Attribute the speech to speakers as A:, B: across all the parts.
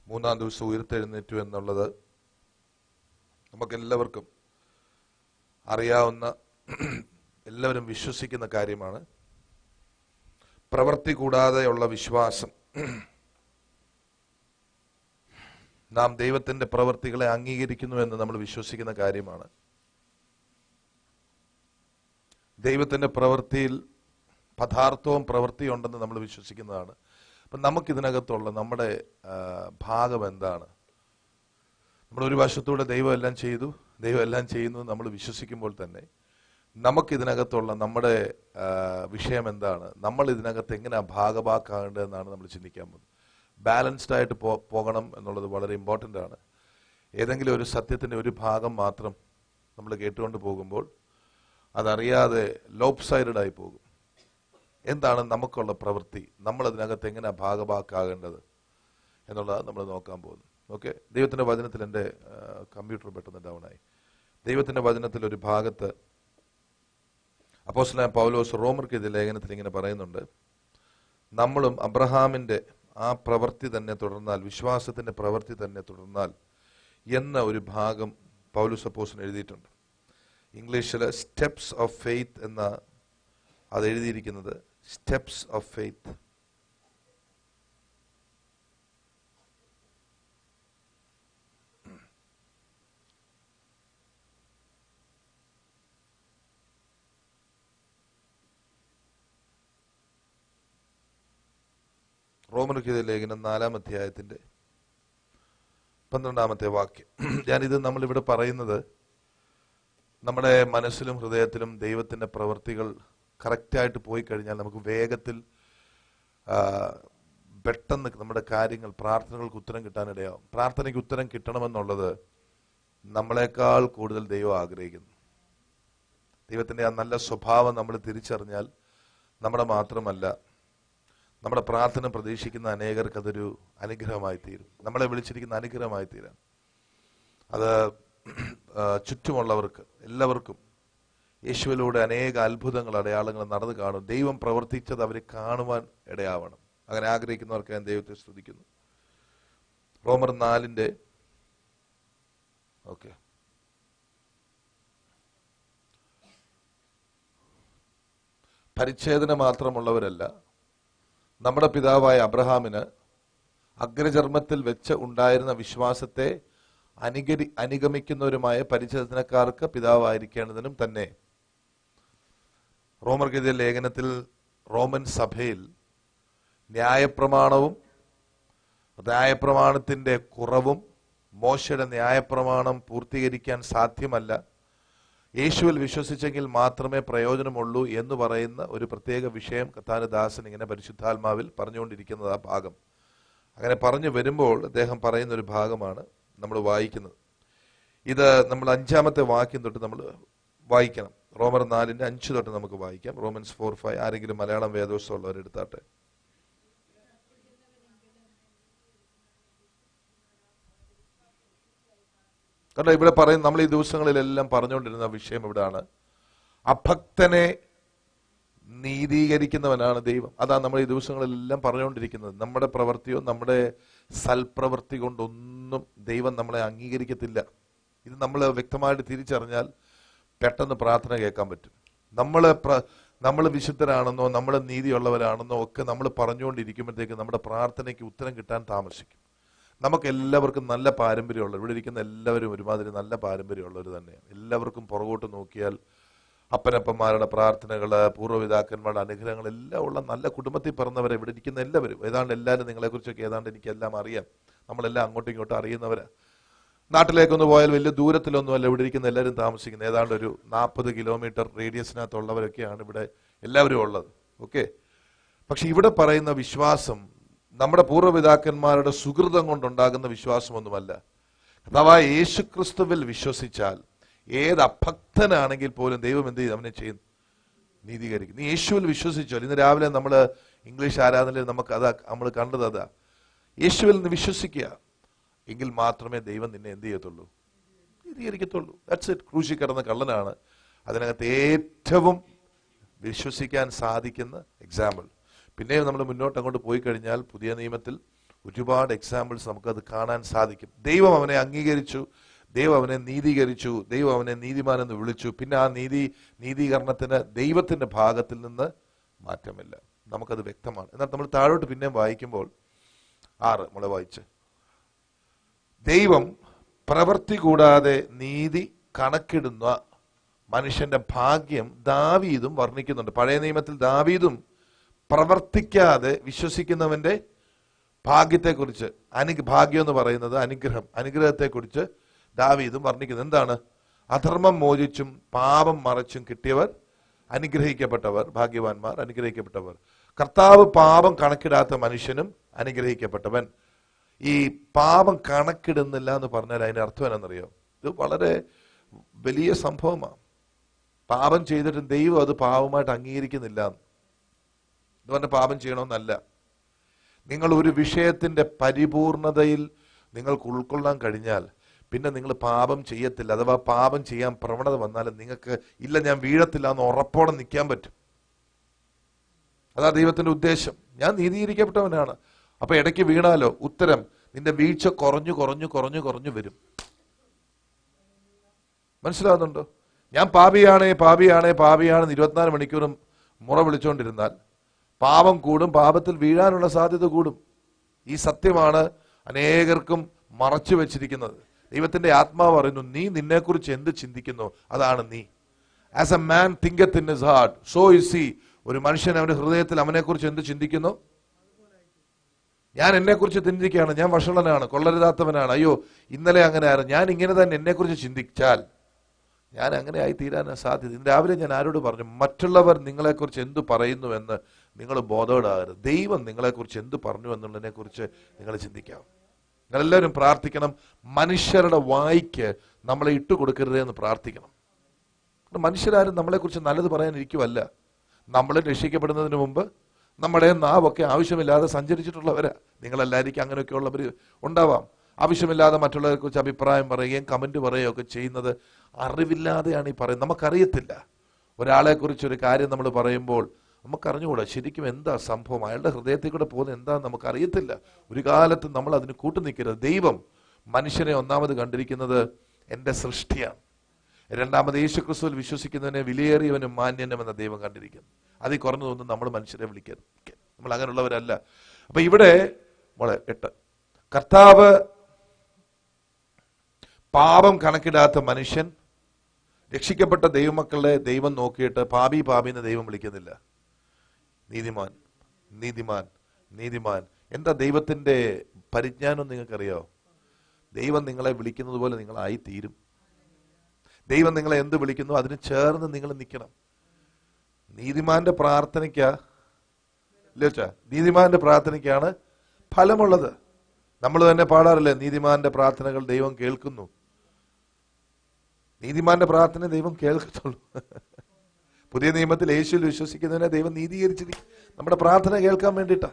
A: മൂന്നാം ദിവസം ഉയർത്തെഴുന്നേറ്റു എന്നുള്ളത് നമുക്കെല്ലാവർക്കും അറിയാവുന്ന, എല്ലാവരും വിശ്വസിക്കുന്ന കാര്യമാണ്. പ്രവൃത്തി കൂടാതെയുള്ള വിശ്വാസം, നാം ദൈവത്തിന്റെ പ്രവൃത്തികളെ അംഗീകരിക്കുന്നു എന്ന് നമ്മൾ വിശ്വസിക്കുന്ന കാര്യമാണ്. ദൈവത്തിന്റെ പ്രവൃത്തിയിൽ പദാർത്ഥവും പ്രവൃത്തിയും ഉണ്ടെന്ന് നമ്മൾ വിശ്വസിക്കുന്നതാണ്. അപ്പം നമുക്കിതിനകത്തുള്ള നമ്മുടെ ഭാഗം എന്താണ്? നമ്മൾ ഒരു വശത്തൂടെ ദൈവം എല്ലാം ചെയ്തു, ദൈവം എല്ലാം ചെയ്യുന്നു നമ്മൾ വിശ്വസിക്കുമ്പോൾ തന്നെ നമുക്കിതിനകത്തുള്ള നമ്മുടെ വിഷയം എന്താണ്? നമ്മൾ ഇതിനകത്ത് എങ്ങനെയാണ് ഭാഗഭാക്കാകേണ്ടതെന്നാണ് നമ്മൾ ചിന്തിക്കാൻ പോകുന്നത്. ബാലൻസ്ഡ് ആയിട്ട് പോകണം എന്നുള്ളത് വളരെ ഇമ്പോർട്ടൻ്റ് ആണ്. ഏതെങ്കിലും ഒരു സത്യത്തിൻ്റെ ഒരു ഭാഗം മാത്രം നമ്മൾ കേട്ടുകൊണ്ട് പോകുമ്പോൾ അതറിയാതെ ലോപ്പ് സൈഡഡ് ആയി പോകും. എന്താണ് നമുക്കുള്ള പ്രവൃത്തി? നമ്മൾ അതിനകത്ത് എങ്ങനെയാണ് ഭാഗഭാക്കാകേണ്ടത് എന്നുള്ളത് നമ്മൾ നോക്കാൻ പോകുന്നു. ഓക്കെ, ദൈവത്തിൻ്റെ വചനത്തിൽ എൻ്റെ കമ്പ്യൂട്ടർ പെട്ടെന്ന് ഡൗൺ ആയി. ദൈവത്തിൻ്റെ വചനത്തിൽ ഒരു ഭാഗത്ത് അപ്പോസ്തലനായ പൗലോസ് റോമർക്കെഴുതിയ ലേഖനത്തിൽ ഇങ്ങനെ പറയുന്നുണ്ട്, നമ്മളും അബ്രഹാമിൻ്റെ ആ പ്രവൃത്തി തന്നെ തുടർന്നാൽ, വിശ്വാസത്തിൻ്റെ പ്രവൃത്തി തന്നെ തുടർന്നാൽ എന്ന ഒരു ഭാഗം പൗലോസ് അപ്പോസ്തലൻ എഴുതിയിട്ടുണ്ട്. ഇംഗ്ലീഷിൽ സ്റ്റെപ്സ് ഓഫ് ഫെയ്ത്ത് എന്ന അത് എഴുതിയിരിക്കുന്നത്. Steps of faith. റോമർക്കെഴുതിയ ലേഖനം 4-ാം അധ്യായത്തിന്റെ 12-ാമത്തെ വാക്യം. ഞാനിത് നമ്മളിവിടെ പറയുന്നത് നമ്മുടെ മനസ്സിലും ഹൃദയത്തിലും ദൈവത്തിന്റെ പ്രവൃത്തികൾ കറക്റ്റായിട്ട് പോയി കഴിഞ്ഞാൽ നമുക്ക് വേഗത്തിൽ പെട്ടെന്ന് നമ്മുടെ കാര്യങ്ങൾ, പ്രാർത്ഥനകൾക്ക് ഉത്തരം കിട്ടാനിടയാവും. പ്രാർത്ഥനയ്ക്ക് ഉത്തരം കിട്ടണമെന്നുള്ളത് നമ്മളെക്കാൾ കൂടുതൽ ദൈവം ആഗ്രഹിക്കുന്നു. ദൈവത്തിന്റെ ആ നല്ല സ്വഭാവം നമ്മൾ തിരിച്ചറിഞ്ഞാൽ നമ്മുടെ മാത്രമല്ല, നമ്മുടെ പ്രാർത്ഥന പ്രതീക്ഷിക്കുന്ന അനേകർക്ക് അതൊരു അനുഗ്രഹമായി തീരും. നമ്മളെ വിളിച്ചിരിക്കുന്ന അനുഗ്രഹമായി തീരാം. അത് ചുറ്റുമുള്ളവർക്ക് എല്ലാവർക്കും യേശുവിലൂടെ അനേക അത്ഭുതങ്ങൾ, അടയാളങ്ങൾ നടന്നു കാണും. ദൈവം പ്രവർത്തിച്ചത് അവർ കാണുവാൻ ഇടയാവണം. അങ്ങനെ ആഗ്രഹിക്കുന്നവർക്ക് ഞാൻ ദൈവത്തെ സ്തുതിക്കുന്നു. റോമർ 4-ന്റെ ഓക്കെ, പരിച്ഛേദന മാത്രമുള്ളവരല്ല, നമ്മുടെ പിതാവായ അബ്രഹാമിന് അഗ്രചർമ്മത്തിൽ വെച്ച് ഉണ്ടായിരുന്ന വിശ്വാസത്തെ അനുഗമിക്കുന്നവരുമായ പരിച്ഛേദനക്കാർക്ക് പിതാവായിരിക്കേണ്ടതിനും തന്നെ. റോമർക്കെഴുതിയ ലേഖനത്തിൽ റോമൻ സഭയിൽ ന്യായപ്രമാണത്തിന്റെ കുറവും മോശയുടെ ന്യായപ്രമാണം പൂർത്തീകരിക്കാൻ സാധ്യമല്ല, യേശുവിൽ വിശ്വസിച്ചെങ്കിൽ മാത്രമേ പ്രയോജനമുള്ളൂ എന്ന് പറയുന്ന ഒരു പ്രത്യേക വിഷയം കർത്താവിന്റെ ഇങ്ങനെ പരിശുദ്ധാത്മാവിൽ പറഞ്ഞുകൊണ്ടിരിക്കുന്നത്. ആ ഭാഗം അങ്ങനെ പറഞ്ഞു വരുമ്പോൾ അദ്ദേഹം പറയുന്ന ഒരു ഭാഗമാണ് നമ്മൾ വായിക്കുന്നത്. ഇത് നമ്മൾ 5-ാമത്തെ വാക്യം തൊട്ട് നമ്മൾ വായിക്കണം. റോമർ 4-ന്റെ 5 തൊട്ട് നമുക്ക് വായിക്കാം. റോമൻസ് 4:5. ആരെങ്കിലും മലയാളം വേദോത്സവം ഉള്ളവരെടുത്താട്ടെ. കാരണം ഇവിടെ പറയുന്ന, നമ്മൾ ഈ ദിവസങ്ങളിലെല്ലാം പറഞ്ഞുകൊണ്ടിരുന്ന വിഷയം ഇവിടാണ്. അഭക്തനെ നീതീകരിക്കുന്നവനാണ് ദൈവം. അതാണ് നമ്മൾ ഈ ദിവസങ്ങളിലെല്ലാം പറഞ്ഞുകൊണ്ടിരിക്കുന്നത്. നമ്മുടെ പ്രവൃത്തിയോ നമ്മുടെ സൽപ്രവൃത്തി കൊണ്ടൊന്നും ദൈവം നമ്മളെ അംഗീകരിക്കത്തില്ല. ഇത് നമ്മൾ വ്യക്തമായിട്ട് തിരിച്ചറിഞ്ഞാൽ പെട്ടെന്ന് പ്രാർത്ഥന കേൾക്കാൻ പറ്റും. നമ്മൾ വിശുദ്ധരാണെന്നോ നമ്മൾ നീതിയുള്ളവരാണെന്നോ ഒക്കെ നമ്മൾ പറഞ്ഞുകൊണ്ടിരിക്കുമ്പോഴത്തേക്ക് നമ്മുടെ പ്രാർത്ഥനയ്ക്ക് ഉത്തരം കിട്ടാൻ താമസിക്കും. നമുക്ക് എല്ലാവർക്കും നല്ല പാരമ്പര്യമുള്ള, ഇവിടെ ഇരിക്കുന്ന എല്ലാവരും ഒരുമാതിരി നല്ല പാരമ്പര്യമുള്ളവർ തന്നെയാണ്. എല്ലാവർക്കും പുറകോട്ട് നോക്കിയാൽ അപ്പനപ്പന്മാരുടെ പ്രാർത്ഥനകള്, പൂർവ്വപിതാക്കന്മാരുടെ അനുഗ്രഹങ്ങൾ എല്ലാം ഉള്ള നല്ല കുടുംബത്തിൽ പിറന്നവരെ ഇവിടെ ഇരിക്കുന്ന എല്ലാവരും. ഏതാണ്ട് എല്ലാവരും നിങ്ങളെക്കുറിച്ചൊക്കെ ഏതാണ്ട് എനിക്കെല്ലാം അറിയാം. നമ്മളെല്ലാം അങ്ങോട്ടും ഇങ്ങോട്ടും അറിയുന്നവരാ. നാട്ടിലേക്കൊന്ന് പോയാൽ വലിയ ദൂരത്തിലൊന്നുമല്ല ഇവിടെ ഇരിക്കുന്ന എല്ലാവരും താമസിക്കുന്നത്. ഏതാണ്ട് ഒരു 40 കിലോമീറ്റർ റേഡിയസിനകത്തുള്ളവരൊക്കെയാണ് ഇവിടെ എല്ലാവരും ഉള്ളത്. ഓക്കെ, പക്ഷെ ഇവിടെ പറയുന്ന വിശ്വാസം നമ്മുടെ പൂർവ്വപിതാക്കന്മാരുടെ സുഹൃതം കൊണ്ടുണ്ടാകുന്ന വിശ്വാസമൊന്നുമല്ല. കർത്താവായ യേശുക്രിസ്തുവിൽ വിശ്വസിച്ചാൽ ഏത് അഭക്തനാണെങ്കിൽ പോലും ദൈവം എന്ത് ചെയ്യും? അവനെ ചെയ്യും, നീതീകരിക്കും. നീ യേശുവിൽ വിശ്വസിച്ചോ. ഇന്ന് രാവിലെ നമ്മൾ ഇംഗ്ലീഷ് ആരാധനയിൽ നമുക്ക് അതാ നമ്മൾ കണ്ടത്. അതാ, യേശുവിൽ നിന്ന് വിശ്വസിക്കുക, എങ്കിൽ മാത്രമേ ദൈവം നിന്നെ എന്ത് ചെയ്യത്തുള്ളൂ? നീതീകരിക്കത്തുള്ളൂ. That's it. ക്രൂശിൽ കിടന്ന കള്ളനാണ് അതിനകത്ത് ഏറ്റവും വിശ്വസിക്കാൻ സാധിക്കുന്ന എക്സാമ്പിൾ. പിന്നെ നമ്മൾ മുന്നോട്ട് അങ്ങോട്ട് പോയി കഴിഞ്ഞാൽ പുതിയ നിയമത്തിൽ ഒരുപാട് എക്സാമ്പിൾസ് നമുക്കത് കാണാൻ സാധിക്കും. ദൈവം അവനെ അംഗീകരിച്ചു, ദൈവം അവനെ നീതീകരിച്ചു, ദൈവം അവനെ നീതിമാൻ എന്ന് വിളിച്ചു. പിന്നെ ആ നീതീകരണത്തിന് ദൈവത്തിന്റെ ഭാഗത്തിൽ നിന്ന് മാറ്റമില്ല. നമുക്കത് വ്യക്തമാണ്. എന്നാൽ നമ്മൾ താഴോട്ട് പിന്നെയും വായിക്കുമ്പോൾ 6 നമ്മളെ വായിച്ച്, ദൈവം പ്രവൃത്തി കൂടാതെ നീതി കണക്കിടുന്ന മനുഷ്യന്റെ ഭാഗ്യം ദാവീദും വർണ്ണിക്കുന്നുണ്ട്. പഴയ നിയമത്തിൽ ദാവീദും പ്രവർത്തിക്കാതെ വിശ്വസിക്കുന്നവന്റെ ഭാഗ്യത്തെക്കുറിച്ച്, ഭാഗ്യം എന്ന് പറയുന്നത് അനുഗ്രഹത്തെക്കുറിച്ച് ദാവീദും വർണ്ണിക്കുന്നു. എന്താണ്? അധർമ്മം മോചിച്ചും പാപം മറച്ചും കിട്ടിയവർ അനുഗ്രഹിക്കപ്പെട്ടവർ, ഭാഗ്യവാന്മാർ, അനുഗ്രഹിക്കപ്പെട്ടവർ. കർത്താവ് പാപം കണക്കിടാത്ത മനുഷ്യനും അനുഗ്രഹിക്കപ്പെട്ടവൻ. ഈ പാപം കണക്കിടുന്നില്ല എന്ന് പറഞ്ഞാൽ അതിന്റെ അർത്ഥം എന്നാണെന്നറിയോ? ഇത് വളരെ വലിയ സംഭവമാണ്. പാപം ചെയ്തിട്ടും ദൈവം അത് പാപമായിട്ട് അംഗീകരിക്കുന്നില്ല. ഇതുകൊണ്ട് പാപം ചെയ്യണമെന്നല്ല. നിങ്ങൾ ഒരു വിഷയത്തിന്റെ പരിപൂർണതയിൽ നിങ്ങൾക്ക് ഉൾക്കൊള്ളാൻ കഴിഞ്ഞാൽ പിന്നെ നിങ്ങൾ പാപം ചെയ്യത്തില്ല. അഥവാ പാപം ചെയ്യാൻ പ്രവണത വന്നാലും നിങ്ങൾക്ക് ഇല്ല, ഞാൻ വീഴത്തില്ല എന്ന് ഉറപ്പോടെ നിൽക്കാൻ പറ്റും. അതാ ദൈവത്തിന്റെ ഉദ്ദേശം. ഞാൻ നീതീകരിക്കപ്പെട്ടവനാണ്. അപ്പൊ ഇടയ്ക്ക് വീണാലോ? ഉത്തരം, നിന്റെ വീഴ്ച കുറഞ്ഞു കുറഞ്ഞു കുറഞ്ഞു കുറഞ്ഞു വരും. മനസ്സിലാവുന്നുണ്ടോ? ഞാൻ പാപിയാണേ പാപിയാണേ പാപിയാണെന്ന് 24 മണിക്കൂറും മുറ വിളിച്ചുകൊണ്ടിരുന്നാൽ പാപം കൂടും, പാപത്തിൽ വീഴാനുള്ള സാധ്യത കൂടും. ഈ സത്യമാണ് അനേകർക്കും മറച്ചു വെച്ചിരിക്കുന്നത്. ദൈവത്തിന്റെ ആത്മാവ് പറയുന്നു, നീ നിന്നെക്കുറിച്ച് എന്ത് ചിന്തിക്കുന്നു അതാണ് നീ. As a man thinketh in his heart, so is he. ഒരു മനുഷ്യൻ അവന്റെ ഹൃദയത്തിൽ അവനെക്കുറിച്ച് എന്ത് ചിന്തിക്കുന്നു? ഞാൻ എന്നെക്കുറിച്ച് ചിന്തിക്കുകയാണ്, ഞാൻ വഷളനാണ്, കൊള്ളരുതാത്തവനാണ്, അയ്യോ ഇന്നലെ അങ്ങനെ ആയിരുന്നു, ഞാൻ ഇങ്ങനെ തന്നെ എന്നെക്കുറിച്ച് ചിന്തിച്ചാൽ ഞാൻ അങ്ങനെ ആയി തീരാനാണ് സാധ്യത. ഇന്ന് രാവിലെ ഞാൻ ആരോട് പറഞ്ഞു, മറ്റുള്ളവർ നിങ്ങളെക്കുറിച്ച് എന്ത് പറയുന്നു എന്ന് നിങ്ങൾ ബോധവടാകരുത്. ദൈവം നിങ്ങളെക്കുറിച്ച് എന്ത് പറഞ്ഞു എന്നുള്ളതിനെ കുറിച്ച് നിങ്ങൾ ചിന്തിക്കാം. നിങ്ങളെല്ലാവരും പ്രാർത്ഥിക്കണം, മനുഷ്യരുടെ വായിക്ക് നമ്മളെ ഇട്ടുകൊടുക്കരുതേ എന്ന് പ്രാർത്ഥിക്കണം. മനുഷ്യരാരും നമ്മളെക്കുറിച്ച് നല്ലത് പറയാനിരിക്കുവല്ല. നമ്മൾ രക്ഷിക്കപ്പെടുന്നതിന് മുമ്പ് നമ്മുടെ നാവൊക്കെ ആവശ്യമില്ലാതെ സഞ്ചരിച്ചിട്ടുള്ളവരാ. നിങ്ങളെല്ലാവർക്കും അങ്ങനെയൊക്കെ ഉള്ളവർ ഉണ്ടാവാം. ആവശ്യമില്ലാതെ മറ്റുള്ളവരെ കുറിച്ച് അഭിപ്രായം പറയുകയും കമന്റ് പറയുകയും ഒക്കെ ചെയ്യുന്നത് അറിവില്ലാതെയാണ് ഈ പറയുന്നത്. നമുക്കറിയത്തില്ല. ഒരാളെ കുറിച്ച് ഒരു കാര്യം നമ്മൾ പറയുമ്പോൾ നമുക്കറിഞ്ഞുകൂടാ ശരിക്കും എന്താ സംഭവം, അയാളുടെ ഹൃദയത്തിൽ കൂടെ പോകുന്നത് എന്താന്ന് നമുക്കറിയത്തില്ല. ഒരു കാലത്ത് നമ്മൾ അതിന് കൂട്ടുനിൽക്കരുത്. ദൈവം മനുഷ്യനെ ഒന്നാമത് കണ്ടിരിക്കുന്നത് എൻ്റെ സൃഷ്ടിയാണ്. രണ്ടാമത് യേശുക്രിസ്തുവിൽ വിശ്വസിക്കുന്നതിനെ വിലയേറിയവനും മാന്യനും എന്ന ദൈവം കണ്ടിരിക്കുന്നു. അതിൽ കുറഞ്ഞതൊന്നും നമ്മൾ മനുഷ്യരെ വിളിക്കരുത്. നമ്മൾ അങ്ങനെയുള്ളവരല്ല. അപ്പൊ ഇവിടെ 8, കർത്താവ് പാപം കണക്കിടാത്ത മനുഷ്യൻ, രക്ഷിക്കപ്പെട്ട ദൈവമക്കളെ ദൈവം നോക്കിയിട്ട് പാപി എന്ന് ദൈവം വിളിക്കുന്നില്ല. നീതിമാൻ നീതിമാൻ നീതിമാൻ. എന്താ ദൈവത്തിന്റെ പരിജ്ഞാനം നിങ്ങൾക്കറിയോ? ദൈവം നിങ്ങളെ വിളിക്കുന്നത് പോലെ നിങ്ങളായി തീരും. ദൈവം നിങ്ങളെ എന്ത് വിളിക്കുന്നു അതിന് ചേർന്ന് നിങ്ങൾ നിൽക്കണം. നീതിമാന്റെ നീതിമാന്റെ പ്രാർത്ഥനയ്ക്കാണ് ഫലമുള്ളത്. നമ്മൾ തന്നെ പാടാറില്ലേ, നീതിമാന്റെ പ്രാർത്ഥനകൾ ദൈവം കേൾക്കുന്നു. നീതിമാന്റെ പ്രാർത്ഥന ദൈവം കേൾക്കത്തുള്ളൂ. പുതിയ നിയമത്തിൽ യേശുവിൽ വിശ്വസിക്കുന്നതിനെ ദൈവം നീതീകരിച്ചിരിക്കും. നമ്മുടെ പ്രാർത്ഥന കേൾക്കാൻ വേണ്ടിയിട്ടാ.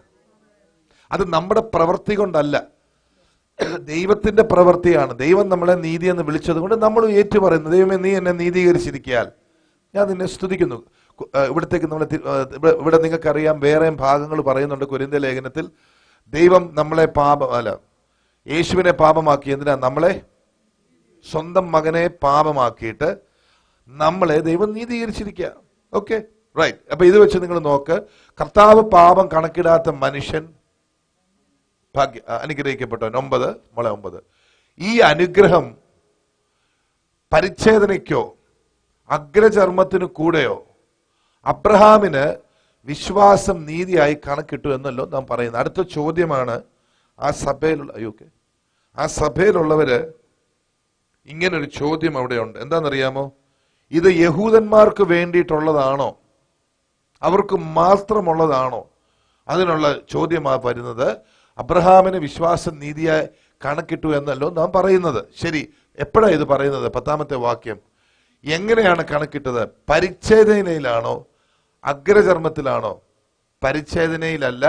A: അത് നമ്മുടെ പ്രവൃത്തി കൊണ്ടല്ല, ദൈവത്തിന്റെ പ്രവൃത്തിയാണ്. ദൈവം നമ്മളെ നീതി എന്ന് വിളിച്ചത് കൊണ്ട് നമ്മൾ ഏറ്റു പറയുന്നു, ദൈവമേ നീ എന്നെ നീതീകരിച്ചിരിക്കാൻ ഞാൻ നിന്നെ സ്തുതിക്കുന്നു. ഇവിടത്തേക്ക് ഇവിടെ നിങ്ങൾക്കറിയാം വേറെയും ഭാഗങ്ങൾ പറയുന്നുണ്ട്. കൊരിന്ത്യ ലേഖനത്തിൽ ദൈവം നമ്മളെ യേശുവിനെ പാപമാക്കി. എന്തിനാ? നമ്മളെ സ്വന്തം മകനെ പാപമാക്കിയിട്ട് നമ്മളെ ദൈവം നീതീകരിച്ചിരിക്കുക. Okay, right. അപ്പൊ ഇത് വെച്ച് നിങ്ങൾ നോക്ക്, കർത്താവ് പാപം കണക്കിടാത്ത മനുഷ്യൻ അനുഗ്രഹിക്കപ്പെട്ടവൻ. 9. ഈ അനുഗ്രഹം പരിച്ഛേദനയ്ക്കോ അഗ്രചർമ്മത്തിനു കൂടെയോ അബ്രഹാമിന് വിശ്വാസം നീതിയായി കണക്കിട്ടു എന്നല്ലോ നാം പറയുന്നത്. അടുത്ത ചോദ്യമാണ് ആ സഭയിലുള്ളവര് ഇങ്ങനൊരു ചോദ്യം അവിടെ ഉണ്ട്. എന്താണെന്നറിയാമോ? ഇത് യഹൂദന്മാർക്ക് വേണ്ടിയിട്ടുള്ളതാണോ, അവർക്ക് മാത്രമുള്ളതാണോ? അതിനുള്ള ചോദ്യമാ വരുന്നത്. അബ്രഹാമിന് വിശ്വാസം നീതിയായി കണക്കിട്ടു എന്നല്ലോ നാം പറയുന്നത്. ശരി, എപ്പോഴാണ് ഇത് പറയുന്നത്? 10ാമത്തെ വാക്യം. എങ്ങനെയാണ് കണക്കിട്ടത്? പരിച്ഛേദനയിലാണോ അഗ്രചർമ്മത്തിലാണോ? പരിച്ഛേദനയിലല്ല,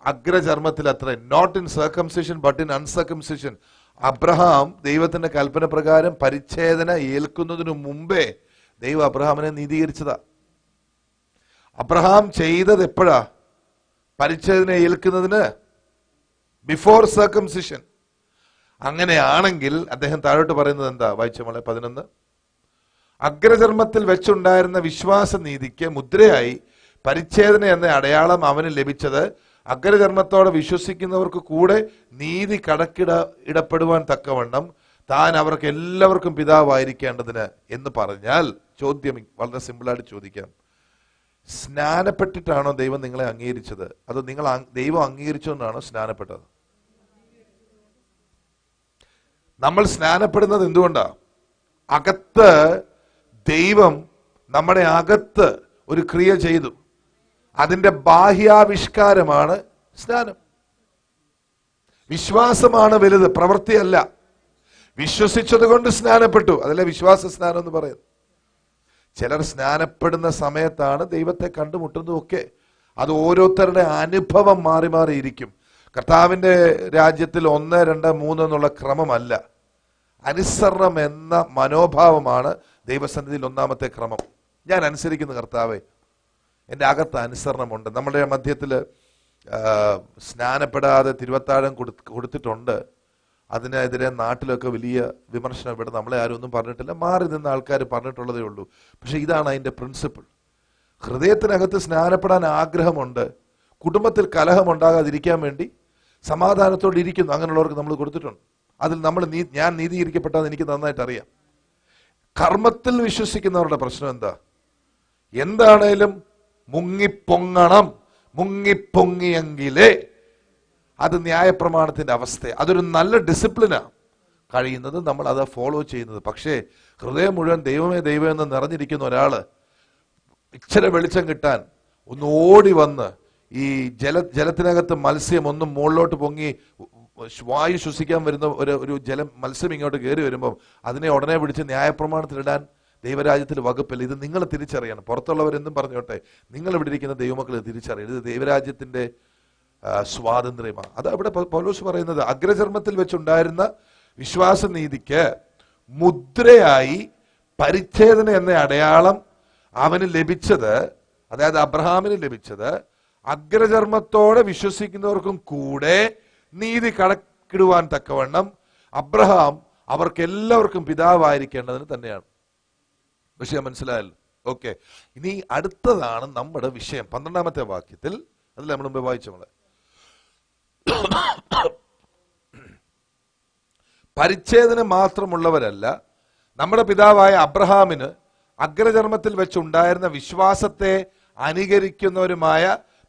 A: അഗ്രചർമ്മത്തിൽ അത്ര. Not in circumcision but in uncircumcision. Abraham ദൈവത്തിന്റെ കൽപ്പന പ്രകാരം പരിച്ഛേദന ഏൽക്കുന്നതിനു മുമ്പേ ദൈവം അബ്രഹാമിനെ നീതീകരിച്ചതാ. അബ്രഹാം ചെയ്തത് എപ്പോഴാ? പരിച്ഛേദന ഏൽക്കുന്നതിന് ബിഫോർ സർക്കംസിഷൻ. അങ്ങനെയാണെങ്കിൽ അദ്ദേഹം താഴോട്ട് പറയുന്നത് എന്താ? വായിച്ച മോളെ 11. അഗ്രചർമ്മത്തിൽ വെച്ചുണ്ടായിരുന്ന വിശ്വാസനീതിക്ക് മുദ്രയായി പരിച്ഛേദന എന്ന അടയാളം അവന് ലഭിച്ചത് അഗ്രചർമ്മത്തോടെ വിശ്വസിക്കുന്നവർക്ക് കൂടെ നീതി ഇടപ്പെടുവാൻ തക്കവണ്ണം താൻ അവർക്ക് എല്ലാവർക്കും പിതാവായിരിക്കേണ്ടതിന് എന്ന് പറഞ്ഞാൽ, ചോദ്യം വളരെ സിമ്പിളായിട്ട് ചോദിക്കാം, സ്നാനപ്പെട്ടിട്ടാണോ ദൈവം നിങ്ങളെ അംഗീകരിച്ചത്? അതോ നിങ്ങൾ ദൈവം അംഗീകരിച്ചുകൊണ്ടാണോ സ്നാനപ്പെട്ടത്? നമ്മൾ സ്നാനപ്പെടുന്നത് എന്തുകൊണ്ടാ? അകത്ത് ദൈവം നമ്മുടെ അകത്ത് ഒരു ക്രിയ ചെയ്തു. അതിന്റെ ബാഹ്യാവിഷ്കാരമാണ് സ്നാനം. വിശ്വാസമാണ് വലുത്, പ്രവൃത്തിയല്ല. വിശ്വസിച്ചത് കൊണ്ട് സ്നാനപ്പെട്ടു, അതല്ലേ വിശ്വാസ സ്നാനം എന്ന് പറയുന്നത്. ചിലർ സ്നാനപ്പെടുന്ന സമയത്താണ് ദൈവത്തെ കണ്ടുമുട്ടുന്നതും ഒക്കെ. അത് ഓരോരുത്തരുടെ അനുഭവം മാറി മാറിയിരിക്കും. കർത്താവിന്റെ രാജ്യത്തിൽ 1, 2, 3 എന്നുള്ള ക്രമമല്ല. അനുസരണം എന്ന മനോഭാവമാണ് ദൈവസന്നിധിയിൽ ഒന്നാമത്തെ ക്രമം. ഞാൻ അനുസരിക്കുന്ന കർത്താവെ, എൻ്റെ അകത്ത് അനുസരണമുണ്ട്. നമ്മുടെ മധ്യത്തില് സ്നാനപ്പെടാതെ തിരുവത്താഴം കൊടുത്തിട്ടുണ്ട്. അതിനെതിരെ നാട്ടിലൊക്കെ വലിയ വിമർശനം. ഇവിടെ നമ്മളെ ആരും ഒന്നും പറഞ്ഞിട്ടില്ല, മാറി നിന്ന ആൾക്കാർ പറഞ്ഞിട്ടുള്ളതേ ഉള്ളൂ. പക്ഷെ ഇതാണ് അതിന്റെ പ്രിൻസിപ്പിൾ. ഹൃദയത്തിനകത്ത് സ്നാനപ്പെടാൻ ആഗ്രഹമുണ്ട്. കുടുംബത്തിൽ കലഹം ഉണ്ടാകാതിരിക്കാൻ വേണ്ടി സമാധാനത്തോടെ ഇരിക്കുന്നു. അങ്ങനെയുള്ളവർക്ക് നമ്മൾ കൊടുത്തിട്ടുണ്ട്. അതിൽ ഞാൻ നീതീകരിക്കപ്പെട്ടതെന്ന് എനിക്ക് നന്നായിട്ട് അറിയാം. കർമ്മത്തിൽ വിശ്വസിക്കുന്നവരുടെ പ്രശ്നം എന്താ? എന്താണേലും മുങ്ങിപ്പൊങ്ങണം. മുങ്ങിപ്പൊങ്ങിയെങ്കിലേ അത് ന്യായപ്രമാണത്തിന്റെ അവസ്ഥ. അതൊരു നല്ല ഡിസിപ്ലിനാണ്. കഴിയുന്നത് നമ്മൾ അത് ഫോളോ ചെയ്യുന്നത്. പക്ഷേ ഹൃദയം മുഴുവൻ ദൈവമേ ദൈവം എന്ന് നിറഞ്ഞിരിക്കുന്ന ഒരാള് ഇച്ചിരി വെളിച്ചം കിട്ടാൻ ഒന്ന് ഓടി വന്ന് ഈ ജലത്തിനകത്ത് മത്സ്യം ഒന്നും മുകളിലോട്ട് പൊങ്ങി വായു ശ്വസിക്കാൻ വരുന്ന ഒരു മത്സ്യം ഇങ്ങോട്ട് കയറി വരുമ്പോൾ അതിനെ ഉടനെ പിടിച്ച് ന്യായപ്രമാണത്തിലിടാൻ ദൈവരാജ്യത്തിൽ വകുപ്പില്ല. ഇത് നിങ്ങൾ തിരിച്ചറിയണം. പുറത്തുള്ളവരെന്തും പറഞ്ഞോട്ടെ, നിങ്ങൾ ഇവിടെ ഇരിക്കുന്ന ദൈവമക്കൾ തിരിച്ചറിയണം. ഇത് ദൈവരാജ്യത്തിന്റെ സ്വാതന്ത്ര്യമാണ്. അത് അവിടെ പൗലോസ് പറയുന്നത്, അഗ്രചർമ്മത്തിൽ വെച്ചുണ്ടായിരുന്ന വിശ്വാസനീതിക്ക് മുദ്രയായി പരിച്ഛേദന എന്ന അടയാളം അവന് ലഭിച്ചത്, അതായത് അബ്രഹാമിന് ലഭിച്ചത്, അഗ്രചർമ്മത്തോടെ വിശ്വസിക്കുന്നവർക്കും കൂടെ നീതി കണക്കിടുവാൻ തക്കവണ്ണം അബ്രഹാം അവർക്ക് എല്ലാവർക്കും പിതാവായിരിക്കേണ്ടതിന് തന്നെയാണ്. വിഷയം മനസ്സിലായല്ലോ? ഓക്കെ, ഇനി അടുത്തതാണ് നമ്മുടെ വിഷയം. 12ാമത്തെ വാക്യത്തിൽ, അതിൽ നമ്മൾ മുമ്പ് വായിച്ചു, നമ്മളെ പരിച്ഛേദന മാത്രമുള്ളവരല്ല, നമ്മുടെ പിതാവായ അബ്രഹാമിന് അഗ്രചർമ്മത്തിൽ വെച്ചുണ്ടായിരുന്ന വിശ്വാസത്തെ അനുകരിക്കുന്നവരുമായ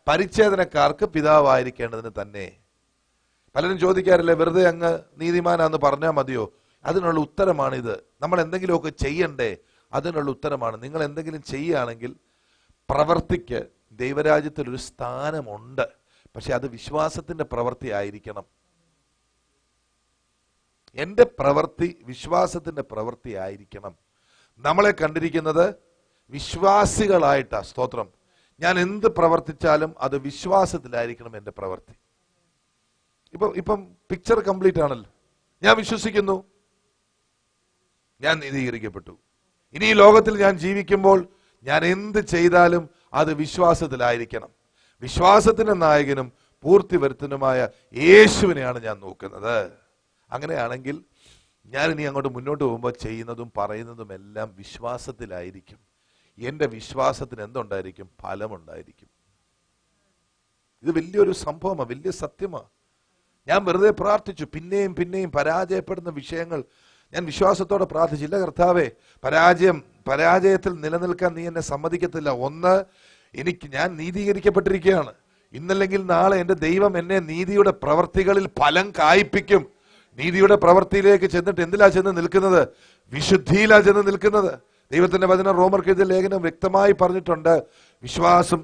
A: പരിച്ഛേദനക്കാർക്ക് പിതാവായിരിക്കേണ്ടതിന് തന്നെ. പലരും ചോദിക്കാറില്ലേ, വെറുതെ അങ്ങ് നീതിമാനാന്ന് പറഞ്ഞാൽ മതിയോ? അതിനുള്ള ഉത്തരമാണിത്. നമ്മൾ എന്തെങ്കിലുമൊക്കെ ചെയ്യണ്ടേ? അതിനുള്ള ഉത്തരമാണ്. നിങ്ങൾ എന്തെങ്കിലും ചെയ്യുകയാണെങ്കിൽ പ്രവർത്തിക്ക് ദൈവരാജ്യത്തിൽ ഒരു സ്ഥാനമുണ്ട്. പക്ഷെ അത് വിശ്വാസത്തിന്റെ പ്രവൃത്തി ആയിരിക്കണം. എന്റെ പ്രവൃത്തി വിശ്വാസത്തിന്റെ പ്രവൃത്തി ആയിരിക്കണം. നമ്മളെ കണ്ടിരിക്കുന്നത് വിശ്വാസികളായിട്ടാ. സ്തോത്രം. ഞാൻ എന്ത് പ്രവർത്തിച്ചാലും അത് വിശ്വാസത്തിലായിരിക്കണം എന്റെ പ്രവൃത്തി. ഇപ്പം പിക്ചർ കംപ്ലീറ്റ് ആണല്ലോ. ഞാൻ വിശ്വസിക്കുന്നു, ഞാൻ നീതീകരിക്കപ്പെട്ടു. ഇനി ഈ ലോകത്തിൽ ഞാൻ ജീവിക്കുമ്പോൾ ഞാൻ എന്ത് ചെയ്താലും അത് വിശ്വാസത്തിലായിരിക്കണം. വിശ്വാസത്തിന്റെ നായകനും പൂർത്തി വരുത്തനുമായ യേശുവിനെയാണ് ഞാൻ നോക്കുന്നത്. അങ്ങനെയാണെങ്കിൽ ഞാൻ ഇനി അങ്ങോട്ട് മുന്നോട്ട് പോകുമ്പോൾ ചെയ്യുന്നതും പറയുന്നതും എല്ലാം വിശ്വാസത്തിലായിരിക്കും. എന്റെ വിശ്വാസത്തിന് എന്തുണ്ടായിരിക്കും? ഫലമുണ്ടായിരിക്കും. ഇത് വലിയൊരു സംഭവമാണ്, വലിയ സത്യമാണ്. ഞാൻ വെറുതെ പ്രാർത്ഥിച്ചു, പിന്നെയും പിന്നെയും പരാജയപ്പെടുന്ന വിഷയങ്ങൾ ഞാൻ വിശ്വാസത്തോടെ പ്രാർത്ഥിച്ചില്ല. കർത്താവേ, പരാജയത്തിൽ നിലനിൽക്കാൻ നീ എന്നെ സമ്മതിക്കത്തില്ല. ഒന്ന്, ഞാൻ നീതീകരിക്കപ്പെട്ടിരിക്കുകയാണ്. ഇന്നല്ലെങ്കിൽ നാളെ എന്റെ ദൈവം എന്നെ നീതിയുടെ പ്രവർത്തികളിൽ ഫലം കായ്പിക്കും. നീതിയുടെ പ്രവൃത്തിയിലേക്ക് ചെന്നിട്ട് എന്തിലാ ചെന്ന് നിൽക്കുന്നത്? വിശുദ്ധിയിലാ ചെന്ന് നിൽക്കുന്നത്. ദൈവത്തിന്റെ വചനം റോമർക്ക് എഴുതിയ ലേഖനം വ്യക്തമായി പറഞ്ഞിട്ടുണ്ട്. വിശ്വാസം,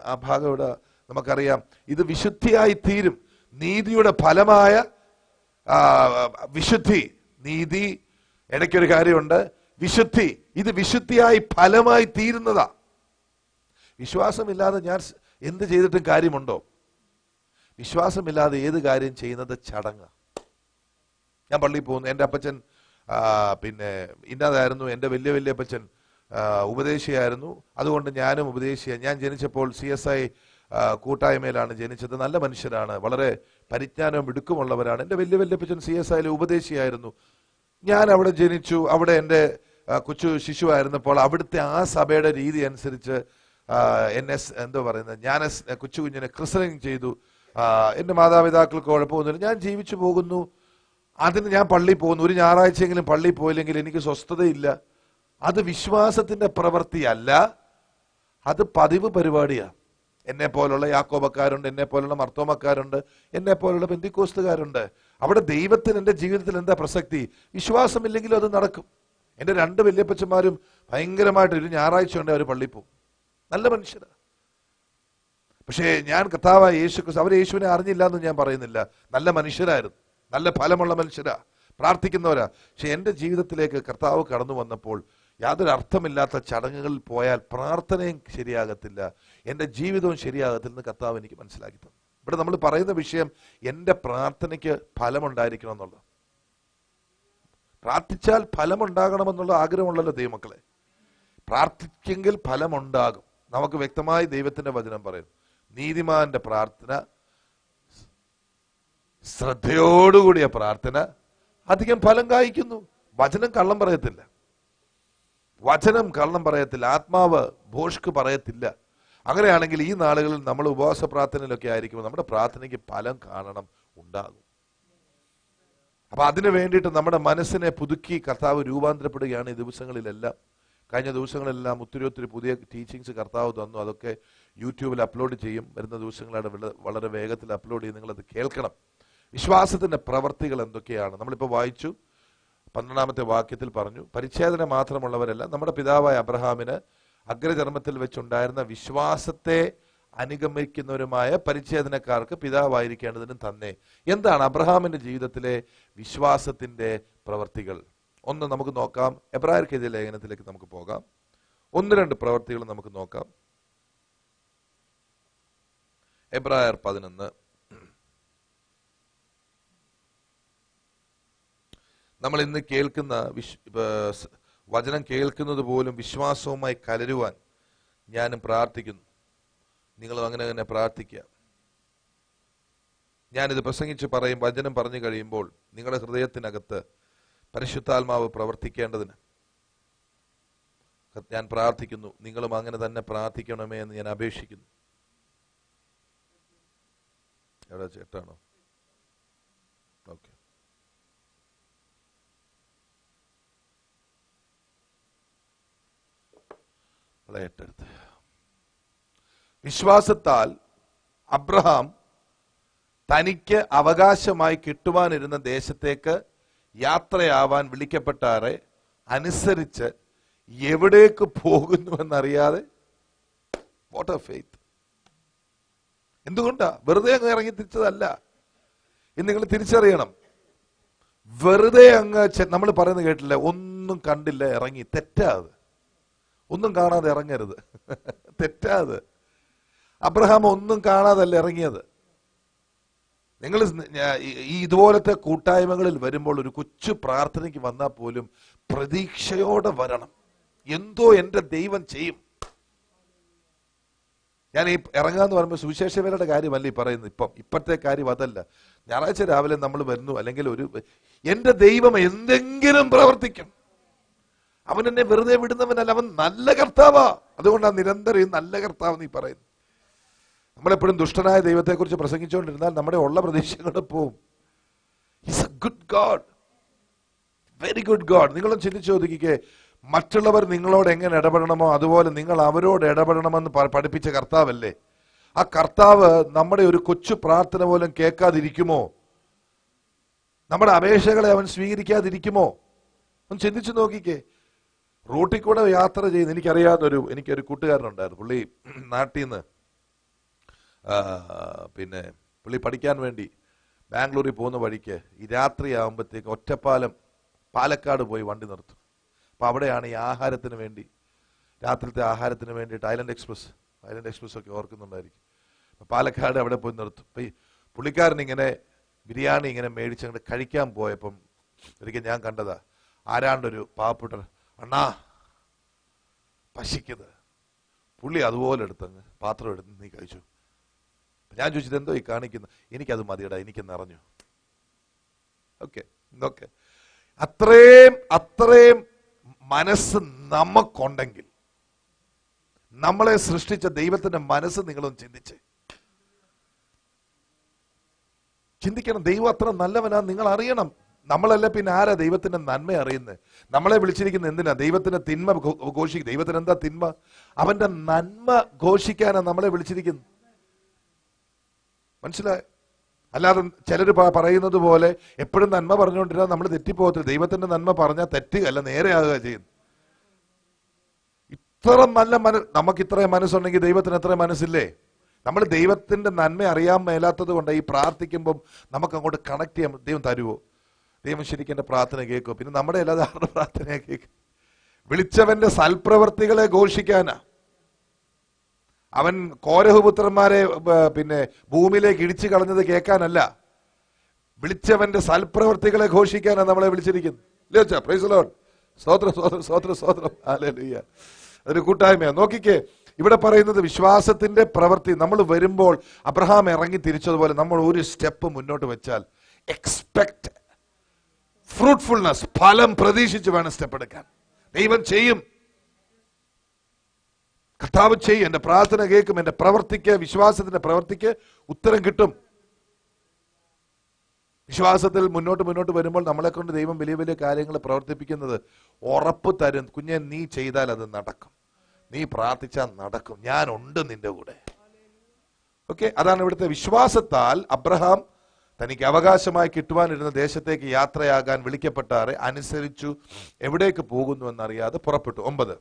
A: ആ ഭാഗം ഇവിടെ നമുക്കറിയാം, ഇത് വിശുദ്ധിയായി തീരും. നീതിയുടെ ഫലമായ വിശുദ്ധി. നീതി, ഇടയ്ക്കൊരു കാര്യമുണ്ട്, വിശുദ്ധി. ഇത് വിശുദ്ധിയായി ഫലമായി തീരുന്നതാ. വിശ്വാസമില്ലാതെ ഞാൻ എന്ത് ചെയ്തിട്ടും കാര്യമുണ്ടോ? വിശ്വാസമില്ലാതെ ഏത് കാര്യം ചെയ്യുന്നത് ചടങ്ങ്. ഞാൻ പള്ളിയിൽ പോകുന്നു, എൻ്റെ അപ്പച്ചൻ പിന്നെ ഇന്നതായിരുന്നു, എൻ്റെ വല്യപ്പച്ചൻ ഉപദേശിയായിരുന്നു, അതുകൊണ്ട് ഞാനും ഉപദേശിയ. ഞാൻ ജനിച്ചപ്പോൾ CSI കൂട്ടായ്മയിലാണ് ജനിച്ചത്. നല്ല മനുഷ്യരാണ്, വളരെ പരിജ്ഞാനവും മിടുക്കുമുള്ളവരാണ്. എൻ്റെ വലിയ വല്യപ്പച്ചൻ CSIയിലെ ഉപദേശിയായിരുന്നു. ഞാൻ അവിടെ ജനിച്ചു. അവിടെ എൻ്റെ കൊച്ചു ശിശുവായിരുന്നപ്പോൾ അവിടുത്തെ ആ സഭയുടെ രീതി അനുസരിച്ച് എന്നെ എന്തോ പറയുന്നത്, ഞാൻ കൊച്ചു കുഞ്ഞിനെ ക്രിസ്തനിങ് ചെയ്തു. എൻ്റെ മാതാപിതാക്കൾക്ക് കുഴപ്പമൊന്നുമില്ല, ഞാൻ ജീവിച്ചു പോകുന്നു. അതിന് ഞാൻ പള്ളിയിൽ പോകുന്നു. ഒരു ഞായറാഴ്ചയെങ്കിലും പള്ളിയിൽ പോയില്ലെങ്കിൽ എനിക്ക് സ്വസ്ഥതയില്ല. അത് വിശ്വാസത്തിന്റെ പ്രവൃത്തിയല്ല, അത് പതിവ് പരിപാടിയാണ്. എന്നെ പോലുള്ള യാക്കോബക്കാരുണ്ട്, എന്നെ പോലുള്ള മർത്തോമക്കാരുണ്ട്, എന്നെ പോലുള്ള പെന്തിക്കോസ്തുകാരുണ്ട്. അവിടെ ദൈവത്തിന് എൻ്റെ ജീവിതത്തിൽ എന്താ പ്രസക്തി? വിശ്വാസമില്ലെങ്കിലും അത് നടക്കും. എൻ്റെ 2 വല്യപ്പച്ചന്മാരും ഭയങ്കരമായിട്ട് ഒരു ഞായറാഴ്ച ഉണ്ട് അവർ പള്ളിയിൽ പോകും. നല്ല മനുഷ്യരാണ്. പക്ഷേ ഞാൻ കർത്താവായ യേശു ക്രിസ്തു, അവർ യേശുവിനെ അറിഞ്ഞില്ല എന്ന് ഞാൻ പറയുന്നില്ല. നല്ല മനുഷ്യരായിരുന്നു, നല്ല ഫലമുള്ള മനുഷ്യരാ, പ്രാർത്ഥിക്കുന്നവരാ. പക്ഷെ എൻ്റെ ജീവിതത്തിലേക്ക് കർത്താവ് കടന്നു വന്നപ്പോൾ യാതൊരു അർത്ഥമില്ലാത്ത ചടങ്ങുകളിൽ പോയാൽ പ്രാർത്ഥനയും ശരിയാകത്തില്ല, എൻ്റെ ജീവിതവും ശരിയാകത്തില്ലെന്ന് കർത്താവ് എനിക്ക് മനസ്സിലാക്കി തന്നു. ഇവിടെ നമ്മൾ പറയുന്ന വിഷയം എൻ്റെ പ്രാർത്ഥനയ്ക്ക് ഫലമുണ്ടായിരിക്കണം എന്നുള്ളത്. പ്രാർത്ഥിച്ചാൽ ഫലമുണ്ടാകണമെന്നുള്ള ആഗ്രഹമുള്ളല്ലോ ദൈവമക്കളെ. പ്രാർത്ഥിക്കെങ്കിൽ ഫലമുണ്ടാകും. നമുക്ക് വ്യക്തമായി ദൈവത്തിന്റെ വചനം പറയുന്നു, നീതിമാന്റെ പ്രാർത്ഥന, ശ്രദ്ധയോടുകൂടിയ പ്രാർത്ഥന അധികം ഫലം കായ്ക്കുന്നു. വചനം കള്ളം പറയത്തില്ല, വചനം കള്ളം പറയത്തില്ല, ആത്മാവ് ഭോഷ്ക് പറയത്തില്ല. അങ്ങനെയാണെങ്കിൽ ഈ നാളുകളിൽ നമ്മൾ ഉപവാസ പ്രാർത്ഥനയിലൊക്കെ ആയിരിക്കുമ്പോൾ നമ്മുടെ പ്രാർത്ഥനയ്ക്ക് ഫലം കാണണം, ഉണ്ടാകും. അപ്പൊ അതിനു വേണ്ടിയിട്ട് നമ്മുടെ മനസ്സിനെ പുതുക്കി കർത്താവ് രൂപാന്തരപ്പെടുകയാണ് ഈ ദിവസങ്ങളിലെല്ലാം. കഴിഞ്ഞ ദിവസങ്ങളെല്ലാം ഒത്തിരി പുതിയ ടീച്ചിങ്സ് കർത്താവ് തന്നു. അതൊക്കെ യൂട്യൂബിൽ അപ്ലോഡ് ചെയ്യും. വരുന്ന ദിവസങ്ങളാണ് വളരെ വേഗത്തിൽ അപ്ലോഡ് ചെയ്യും. നിങ്ങളത് കേൾക്കണം. വിശ്വാസത്തിന്റെ പ്രവർത്തികൾ എന്തൊക്കെയാണ്? നമ്മളിപ്പോൾ വായിച്ചു, 12ാമത്തെ വാക്യത്തിൽ പറഞ്ഞു, പരിച്ഛേദന മാത്രമുള്ളവരല്ല, നമ്മുടെ പിതാവായ അബ്രഹാമിന് അഗ്രചർമ്മത്തിൽ വെച്ചുണ്ടായിരുന്ന വിശ്വാസത്തെ അനുഗമിക്കുന്നവരുമായ പരിച്ഛേദനക്കാർക്ക് പിതാവായിരിക്കേണ്ടതിനും തന്നെ. എന്താണ് അബ്രഹാമിന്റെ ജീവിതത്തിലെ വിശ്വാസത്തിന്റെ പ്രവർത്തികൾ? ഒന്ന് നമുക്ക് നോക്കാം. എബ്രായർക്ക് എഴുതിയ ലേഖനത്തിലേക്ക് നമുക്ക് പോകാം. 1-2 പ്രവർത്തികൾ നമുക്ക് നോക്കാം. എബ്രായർ 11. നമ്മൾ ഇന്ന് കേൾക്കുന്ന വചനം കേൾക്കുന്നത് പോലും വിശ്വാസവുമായി കലരുവാൻ ഞാനും പ്രാർത്ഥിക്കുന്നു. നിങ്ങളും അങ്ങനെ തന്നെ പ്രാർത്ഥിക്കുക. ഞാനിത് പ്രസംഗിച്ച് പറയും, വചനം പറഞ്ഞു കഴിയുമ്പോൾ നിങ്ങളുടെ ഹൃദയത്തിനകത്ത് പരിശുദ്ധാത്മാവ് പ്രവർത്തിക്കേണ്ടതിന് ഞാൻ പ്രാർത്ഥിക്കുന്നു. നിങ്ങളും അങ്ങനെ തന്നെ പ്രാർത്ഥിക്കണമേ എന്ന് ഞാൻ അപേക്ഷിക്കുന്നു. എവിടെ ചേട്ടാണോ? ഓക്കെ. വളയട്ടെടുത്ത്. വിശ്വാസത്താൽ അബ്രഹാം തനിക്ക് അവകാശമായി കിട്ടുവാനിരുന്ന ദേശത്തേക്ക് യാത്രയാവാൻ വിളിക്കപ്പെട്ടാറെ അനുസരിച്ച് എവിടേക്ക് പോകുന്നുവെന്നറിയാതെ, വാട്ട് എ ഫെയ്ത്ത്! എന്തുകൊണ്ടാ? വെറുതെ അങ്ങ് ഇറങ്ങി തിരിച്ചതല്ല. ഇത് നിങ്ങൾ തിരിച്ചറിയണം. വെറുതെ അങ്ങ് നമ്മൾ പറയുന്നത് കേട്ടില്ല, ഒന്നും കണ്ടില്ല ഇറങ്ങി. തെറ്റാത്. ഒന്നും കാണാതെ ഇറങ്ങരുത്, തെറ്റാത്. അബ്രഹാം ഒന്നും കാണാതല്ല ഇറങ്ങിയത്. നിങ്ങൾ ഈ ഇതുപോലത്തെ കൂട്ടായ്മകളിൽ വരുമ്പോൾ ഒരു കൊച്ചു പ്രാർത്ഥനയ്ക്ക് വന്നാൽ പോലും പ്രതീക്ഷയോടെ വരണം. എന്തോ എൻ്റെ ദൈവം ചെയ്യും. ഞാൻ ഈ ഇറങ്ങാന്ന് പറയുമ്പോൾ സുവിശേഷവേലയുടെ കാര്യമല്ല ഈ പറയുന്നത്. ഇപ്പോഴത്തെ കാര്യം അതല്ല. ഞായറാഴ്ച രാവിലെ നമ്മൾ വരുന്നു, അല്ലെങ്കിൽ എൻ്റെ ദൈവം എന്തെങ്കിലും പ്രവർത്തിക്കും. അവൻ എന്നെ വെറുതെ വിടുന്നവനല്ല, അവൻ നല്ല കർത്താവാ. അതുകൊണ്ടാണ് നിരന്തരം നല്ല കർത്താവ് നീ പറയുന്നു. നമ്മളെപ്പോഴും ദുഷ്ടനായ ദൈവത്തെക്കുറിച്ച് പ്രസംഗിച്ചുകൊണ്ടിരുന്നാൽ നമ്മുടെ ഉള്ള പ്രതീക്ഷകൾ പോവും. He's a good God, very good God. നിങ്ങളും ചിന്തിച്ചു നോക്കിക്കേ, മറ്റുള്ളവർ നിങ്ങളോട് എങ്ങനെ ഇടപെടണമോ അതുപോലെ നിങ്ങൾ അവരോട് ഇടപെടണമെന്ന് പഠിപ്പിച്ച കർത്താവല്ലേ. ആ കർത്താവ് നമ്മുടെ ഒരു കൊച്ചു പ്രാർത്ഥന പോലും കേൾക്കാതിരിക്കുമോ? നമ്മുടെ അപേക്ഷകളെ അവൻ സ്വീകരിക്കാതിരിക്കുമോ? ഒന്ന് ചിന്തിച്ചു നോക്കിക്കേ. റൂട്ടിൽ കൂടെ യാത്ര ചെയ്യുന്ന എനിക്കൊരു കൂട്ടുകാരനുണ്ടായിരുന്നു. പുള്ളി നാട്ടിൽ നിന്ന് പുള്ളി പഠിക്കാൻ വേണ്ടി ബാംഗ്ലൂരിൽ പോകുന്ന വഴിക്ക് ഈ രാത്രിയാകുമ്പോഴത്തേക്ക് ഒറ്റപ്പാലം പാലക്കാട് പോയി വണ്ടി നിർത്തും. അപ്പൊ അവിടെയാണ് ഈ ആഹാരത്തിന് വേണ്ടി, രാത്രിത്തെ ആഹാരത്തിന് വേണ്ടിയിട്ട് ഐലൻഡ് എക്സ്പ്രസ് ഒക്കെ ഓർക്കുന്നുണ്ടായിരിക്കും. അപ്പൊ പാലക്കാട് അവിടെ പോയി നിർത്തും. അപ്പൊ ഈ പുള്ളിക്കാരൻ ഇങ്ങനെ ബിരിയാണി ഇങ്ങനെ മേടിച്ചങ്ങോട്ട് കഴിക്കാൻ പോയപ്പം ഒരിക്കൽ ഞാൻ കണ്ടതാ, ആരാണ്ടൊരു പാവപ്പെട്ട അണ്ണാ പശിക്കത്, പുള്ളി അതുപോലെ എടുത്തങ്ങ് പാത്രം എടുത്ത് നീ കഴിച്ചു. ഞാൻ ചോദിച്ചത് എന്തോ ഈ കാണിക്കുന്നു, എനിക്കത് മതിയടാ, എനിക്ക് നിറഞ്ഞു. Okay, okay. അത്രയും മനസ്സ് നമുക്കുണ്ടെങ്കിൽ, നമ്മളെ സൃഷ്ടിച്ച ദൈവത്തിന്റെ മനസ്സ് നിങ്ങളൊന്ന് ചിന്തിക്കണം. ദൈവം അത്ര നല്ലവനാ നിങ്ങൾ അറിയണം. നമ്മളല്ല പിന്നെ ആരാ ദൈവത്തിന്റെ നന്മ അറിയുന്നത്? നമ്മളെ വിളിച്ചിരിക്കുന്നത് എന്തിനാ? ദൈവത്തിന്റെ തിന്മ ഘോഷിക്കുക. ദൈവത്തിന് എന്താ തിന്മ? അവന്റെ നന്മ ഘോഷിക്കാനാണ് നമ്മളെ വിളിച്ചിരിക്കുന്നത്. മനസ്സിലായോ? അല്ലാതെ ചിലർ പറയുന്നത് പോലെ എപ്പോഴും നന്മ പറഞ്ഞുകൊണ്ടിരുന്നാൽ നമ്മൾ തെറ്റിപ്പോകത്തില്ല. ദൈവത്തിന്റെ നന്മ പറഞ്ഞാൽ തെറ്റുകയല്ല, നേരെയാകുക ചെയ്യുന്നു. ഇത്ര നല്ല നമുക്ക് ഇത്രയും മനസ്സുണ്ടെങ്കിൽ ദൈവത്തിന് എത്ര മനസ്സില്ലേ? നമ്മൾ ദൈവത്തിന്റെ നന്മ അറിയാൻ മേലാത്തത് കൊണ്ട് ഈ പ്രാർത്ഥിക്കുമ്പം നമുക്ക് അങ്ങോട്ട് കണക്ട് ചെയ്യാൻ ദൈവം തരുമോ? ദൈവം ശരിക്കും എന്റെ പ്രാർത്ഥന കേൾക്കുമോ? പിന്നെ നമ്മുടെ അല്ലാതെ ആരുടെ പ്രാർത്ഥനയെ കേൾക്കും? വിളിച്ചവന്റെ സൽപ്രവർത്തികളെ ഘോഷിക്കാനാ. അവൻ കോരഹുപുത്രന്മാരെ പിന്നെ ഭൂമിയിലേക്ക് ഇടിച്ചു കളഞ്ഞത് കേൾക്കാനല്ല, വിളിച്ചവന്റെ സൽപ്രവർത്തികളെ ഘോഷിക്കാനാണ് നമ്മളെ വിളിച്ചിരിക്കുന്നത്. Praise the Lord. സ്തോത്രം, സ്തോത്രം, സ്തോത്രം, സ്തോത്രം. ഹല്ലേലൂയ. അതൊരു കൂട്ടായ്മയാണ്. നോക്കിക്കേ, ഇവിടെ പറയുന്നത് വിശ്വാസത്തിന്റെ പ്രവൃത്തി. നമ്മൾ വരുമ്പോൾ അബ്രഹാം ഇറങ്ങി തിരിച്ചതുപോലെ നമ്മൾ ഒരു സ്റ്റെപ്പ് മുന്നോട്ട് വെച്ചാൽ എക്സ്പെക്ട് ഫ്രൂട്ട്ഫുൾനെസ്, ഫലം പ്രതീക്ഷിച്ച് വേണം സ്റ്റെപ്പ് എടുക്കാൻ. ദൈവം ചെയ്യും, കർത്താവ് ചെയ്യും. എന്റെ പ്രാർത്ഥന കേൾക്കും, എന്റെ പ്രവർത്തിക്ക്, വിശ്വാസത്തിന്റെ പ്രവർത്തിക്ക് ഉത്തരം കിട്ടും. വിശ്വാസത്തിൽ മുന്നോട്ട് വരുമ്പോൾ നമ്മളെ കൊണ്ട് ദൈവം വലിയ വലിയ കാര്യങ്ങൾ പ്രവർത്തിപ്പിക്കുന്നത് ഉറപ്പ് തരും. കുഞ്ഞെ, നീ ചെയ്താൽ അത് നടക്കും, നീ പ്രാർത്ഥിച്ചാൽ നടക്കും, ഞാനുണ്ട് നിന്റെ കൂടെ. ഓക്കെ, അതാണ് ഇവിടുത്തെ വിശ്വാസത്താൽ അബ്രഹാം തനിക്ക് അവകാശമായി കിട്ടുവാനിരുന്ന ദേശത്തേക്ക് യാത്രയാകാൻ വിളിക്കപ്പെട്ടാറെ അനുസരിച്ചു. എവിടേക്ക് പോകുന്നു എന്നറിയാതെ പുറപ്പെട്ടു. 9,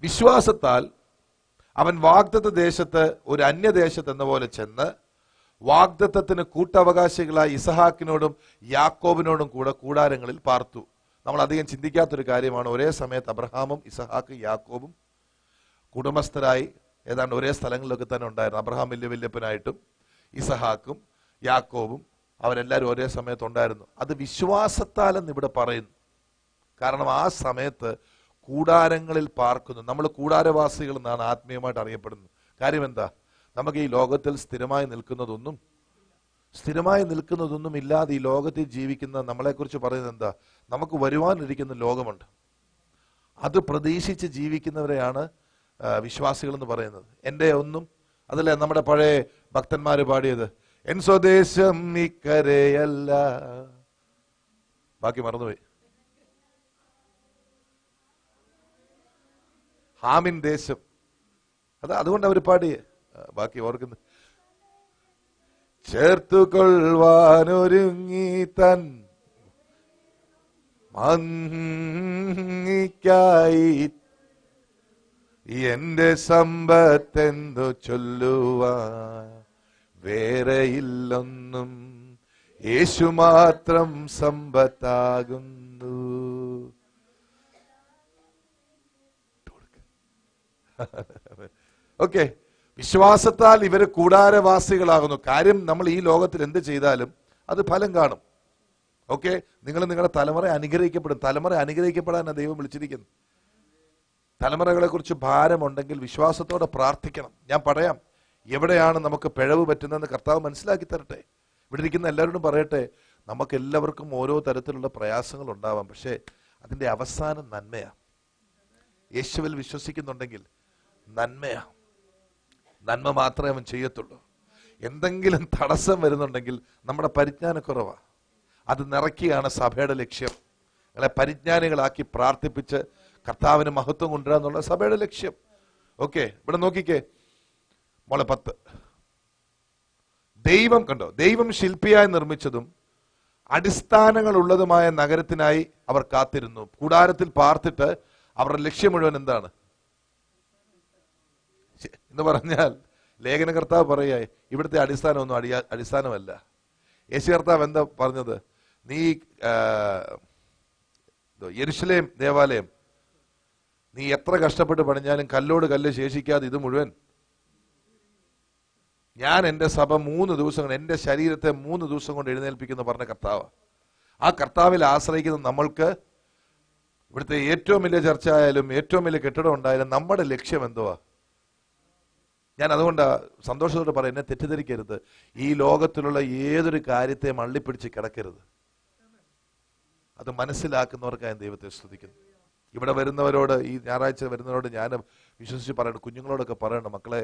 A: വിശ്വാസത്താൽ അവൻ വാഗ്ദത്ത ദേശത്ത് ഒരു അന്യദേശത്ത് എന്ന പോലെ ചെന്ന് വാഗ്ദത്തത്തിന് കൂട്ടവകാശികളായ ഇസഹാക്കിനോടും യാക്കോബിനോടും കൂടെ കൂടാരങ്ങളിൽ പാർത്തു. നമ്മൾ അധികം ചിന്തിക്കാത്തൊരു കാര്യമാണ്. ഒരേ സമയത്ത് അബ്രഹാമും ഇസഹാക്കും യാക്കോബും കുടുംബസ്ഥരായി ഏതാണ്ട് ഒരേ സ്ഥലങ്ങളിലൊക്കെ തന്നെ ഉണ്ടായിരുന്നു. അബ്രഹാം വല്യപ്പനായിട്ടും ഇസഹാക്കും യാക്കോബും അവരെല്ലാവരും ഒരേ സമയത്ത് ഉണ്ടായിരുന്നു. അത് വിശ്വാസത്താലെന്ന് ഇവിടെ പറയുന്നു. കാരണം ആ സമയത്ത് കൂടാരങ്ങളിൽ പാർക്കുന്നു. നമ്മൾ കൂടാരവാസികൾ എന്നാണ് ആത്മീയമായിട്ട് അറിയപ്പെടുന്നത്. കാര്യം എന്താ? നമുക്ക് ഈ ലോകത്തിൽ സ്ഥിരമായി നിൽക്കുന്നതൊന്നും ഇല്ലാതെ ഈ ലോകത്തിൽ ജീവിക്കുന്ന നമ്മളെക്കുറിച്ച് പറയുന്നത് എന്താ? നമുക്ക് വരുവാനിരിക്കുന്ന ലോകമുണ്ട്, അത് പ്രതീക്ഷിച്ച് ജീവിക്കുന്നവരെയാണ് വിശ്വാസികൾ എന്ന് പറയുന്നത്. എൻ്റെ ഒന്നും അതല്ലേ നമ്മുടെ പഴയ ഭക്തന്മാര് പാടിയത്, എൻ സ്വദേശം ഇക്കരയല്ല, ബാക്കി മറന്നുപോയി. ഹാമിൻ ദേശം, അതുകൊണ്ട് അവർ പാടിയേ. ബാക്കി ഓർക്കുന്നു. ചേർത്തുകൊള്ളുവാനൊരുങ്ങി തൻ മങ്ങിക്കായി എന്റെ സമ്പത്തെന്തു ചൊല്ലുവാൻ, വേറെയില്ലൊന്നും യേശു മാത്രം സമ്പത്താകുന്നു. ഓക്കെ, വിശ്വാസത്താൽ ഇവര് കൂടാരവാസികളാകുന്നു. കാര്യം നമ്മൾ ഈ ലോകത്തിൽ എന്ത് ചെയ്താലും അത് ഫലം കാണും. ഓക്കെ, നിങ്ങൾ നിങ്ങളുടെ തലമുറ അനുഗ്രഹിക്കപ്പെടും. തലമുറ അനുഗ്രഹിക്കപ്പെടാനാണ് ദൈവം വിളിച്ചിരിക്കുന്നത്. തലമുറകളെ കുറിച്ച് ഭാരമുണ്ടെങ്കിൽ വിശ്വാസത്തോടെ പ്രാർത്ഥിക്കണം. ഞാൻ പറയാം, എവിടെയാണ് നമുക്ക് പിഴവ് പറ്റുന്നതെന്ന് കർത്താവ് മനസ്സിലാക്കി തരട്ടെ. ഇവിടെ ഇരിക്കുന്ന എല്ലാവരോടും പറയട്ടെ, നമുക്ക് എല്ലാവർക്കും ഓരോ തരത്തിലുള്ള പ്രയാസങ്ങൾ ഉണ്ടാവാം, പക്ഷേ അതിന്റെ അവസാനം നന്മയാ. യേശുവിൽ വിശ്വസിക്കുന്നുണ്ടെങ്കിൽ നന്മയാ. നന്മ മാത്രമേ അവൻ ചെയ്യത്തുള്ളൂ. എന്തെങ്കിലും തടസ്സം വരുന്നുണ്ടെങ്കിൽ നമ്മുടെ പരിജ്ഞാനക്കുറവാ. അത് നിറയ്ക്കുകയാണ് സഭയുടെ ലക്ഷ്യം. നിങ്ങളെ പരിജ്ഞാനികളാക്കി പ്രാർത്ഥിപ്പിച്ച് കർത്താവിന് മഹത്വം കൊണ്ടുവരിക എന്നുള്ള സഭയുടെ ലക്ഷ്യം. ഓക്കെ, ഇവിടെ നോക്കിക്കേ മോളെ 10. ദൈവം കണ്ടോ, ദൈവം ശില്പിയായി നിർമ്മിച്ചതും അടിസ്ഥാനങ്ങൾ ഉള്ളതുമായ നഗരത്തിനായി അവർ കാത്തിരുന്നു. കൂടാരത്തിൽ പാർത്തിട്ട് അവരുടെ ലക്ഷ്യം മുഴുവൻ എന്താണ് എന്ന് പറഞ്ഞാൽ, ലേഖനകർത്താവ് പറയുക, ഇവിടുത്തെ അടിസ്ഥാനമൊന്നും അടിസ്ഥാനമല്ല. യേശു കർത്താവ് എന്താ പറഞ്ഞത്? നീ യെരുശലേം ദേവാലയം നീ എത്ര കഷ്ടപ്പെട്ട് പണിഞ്ഞാലും കല്ലോട് കല്ല് ശേഷിക്കാതെ ഇത് മുഴുവൻ ഞാൻ എന്റെ സഭ 3 ദിവസം കൊണ്ട്, എന്റെ ശരീരത്തെ 3 ദിവസം കൊണ്ട് എഴുന്നേൽപ്പിക്കുന്നു പറഞ്ഞ കർത്താവ്. ആ കർത്താവിൽ ആശ്രയിക്കുന്ന നമ്മൾക്ക് ഇവിടുത്തെ ഏറ്റവും വലിയ ചർച്ച ആയാലും ഏറ്റവും വലിയ കെട്ടിടം ഉണ്ടായാലും നമ്മുടെ ലക്ഷ്യം എന്തുവാ? ഞാൻ അതുകൊണ്ട് സന്തോഷത്തോടെ പറയാം, എന്നെ തെറ്റിദ്ധരിക്കരുത്. ഈ ലോകത്തിലുള്ള ഏതൊരു കാര്യത്തെയും അള്ളിപ്പിടിച്ച് കിടക്കരുത്. അത് മനസ്സിലാക്കുന്നവർക്കായി ദൈവത്തെ സ്തുതിക്കുന്നു. ഇവിടെ വരുന്നവരോട്, ഈ ഞായറാഴ്ച വരുന്നവരോട് ഞാൻ വിശ്വസിച്ച് പറയണം, കുഞ്ഞുങ്ങളോടൊക്കെ പറയണം, മക്കളെ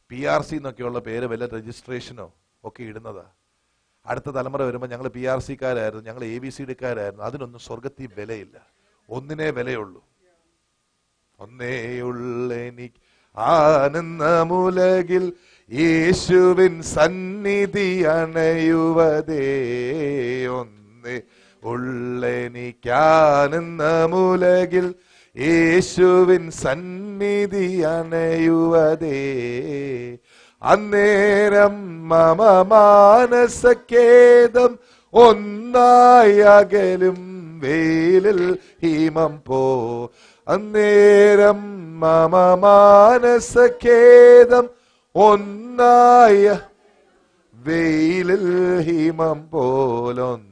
A: PRC എന്നൊക്കെയുള്ള പേര് വല്ല രജിസ്ട്രേഷനോ ഒക്കെ ഇടുന്നതാ. അടുത്ത തലമുറ വരുമ്പോൾ ഞങ്ങൾ PRCക്കാരായിരുന്നു, ഞങ്ങൾ ABCDക്കാരായിരുന്നു. അതിനൊന്നും സ്വർഗത്തിൽ വിലയില്ല. ഒന്നിനേ വിലയുള്ളൂ. ഒന്നേയുള്ളെനിക്ക് ആനന്ദമുലകിൽ യേശുവിൻ സന്നിധി അണയുവതേ. ഒന്നേ ഉള്ളെനിക്കാനന്ദമുലകിൽ യേശുവിൻ സന്നിധി അണയുവതേ. അന്നേരം മമ മാനസഖേദം ഒന്നായി അകലും വെയിലിൽ ഹിമം പോ. അന്നേരം മമ മാനസഖേദം ഒന്നായ വെയിലിൽ ഹിമം പോലൊന്നേയുള്ളേ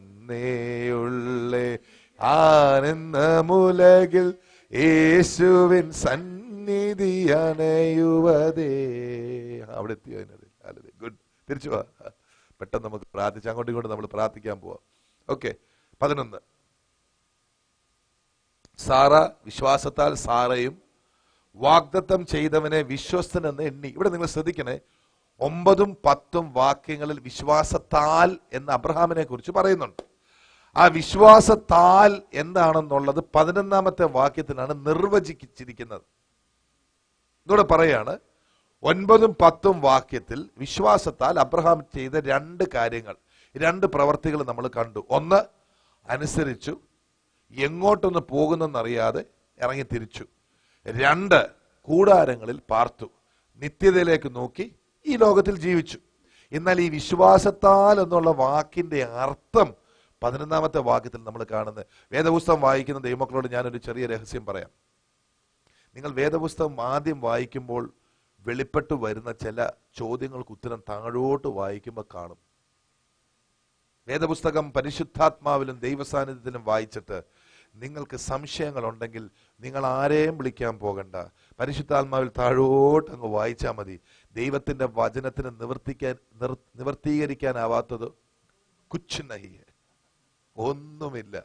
A: ആനന്ദമുലകിൽ യേശുവിൻ സന്നിധി അണയുവതേ. അവിടെ എത്തിയോ? ഗുഡ്. തിരിച്ചു പോവാ. പെട്ടെന്ന് നമുക്ക് പ്രാർത്ഥിച്ച് അങ്ങോട്ടും ഇങ്ങോട്ടും നമ്മൾ പ്രാർത്ഥിക്കാൻ പോവാം. ഓക്കെ. 11. സാറ വിശ്വാസത്താൽ സാറയും വാഗ്ദത്തം ചെയ്തവനെ വിശ്വസ്തനെന്ന് എണ്ണി. ഇവിടെ നിങ്ങൾ ശ്രദ്ധിക്കണേ, 9ഉം 10ഉം വാക്യങ്ങളിൽ വിശ്വാസത്താൽ എന്ന് അബ്രഹാമിനെ കുറിച്ച് പറയുന്നുണ്ട്. ആ വിശ്വാസത്താൽ എന്താണെന്നുള്ളത് 11ാമത്തെ വാക്യത്തിലാണ് നിർവചിച്ചിരിക്കുന്നത്. ഇതോടെ പറയാണ്, 9ഉം 10ഉം വാക്യത്തിൽ വിശ്വാസത്താൽ അബ്രഹാം ചെയ്ത 2 കാര്യങ്ങൾ, 2 പ്രവർത്തികൾ നമ്മൾ കണ്ടു. ഒന്ന്, അനുസരിച്ചു, എങ്ങോട്ടൊന്ന് പോകുന്നെന്നറിയാതെ ഇറങ്ങി തിരിച്ചു. 2, കൂടാരങ്ങളിൽ പാർത്തു, നിത്യതയിലേക്ക് നോക്കി ഈ ലോകത്തിൽ ജീവിച്ചു. എന്നാൽ ഈ വിശ്വാസത്താൽ എന്നുള്ള വാക്കിന്റെ അർത്ഥം 11ാമത്തെ വാക്യത്തിൽ നമ്മൾ കാണുന്നത്. വേദപുസ്തകം വായിക്കുന്ന ദൈവമക്കളോട് ഞാനൊരു ചെറിയ രഹസ്യം പറയാം. നിങ്ങൾ വേദപുസ്തകം ആദ്യം വായിക്കുമ്പോൾ വെളിപ്പെട്ടു വരുന്ന ചില ചോദ്യങ്ങൾക്ക് ഉത്തരം താഴോട്ട് വായിക്കുമ്പോൾ കാണും. വേദപുസ്തകം പരിശുദ്ധാത്മാവിലും ദൈവസാന്നിധ്യത്തിലും വായിച്ചിട്ട് നിങ്ങൾക്ക് സംശയങ്ങൾ ഉണ്ടെങ്കിൽ നിങ്ങൾ ആരെയും വിളിക്കാൻ പോകണ്ട. പരിശുദ്ധാത്മാവിൽ താഴോട്ട് അങ്ങ് വായിച്ചാൽ മതി. ദൈവത്തിന്റെ വചനത്തിന് നിവർത്തീകരിക്കാനാവാത്തത് കുച്ച് നഹി, ഒന്നുമില്ല.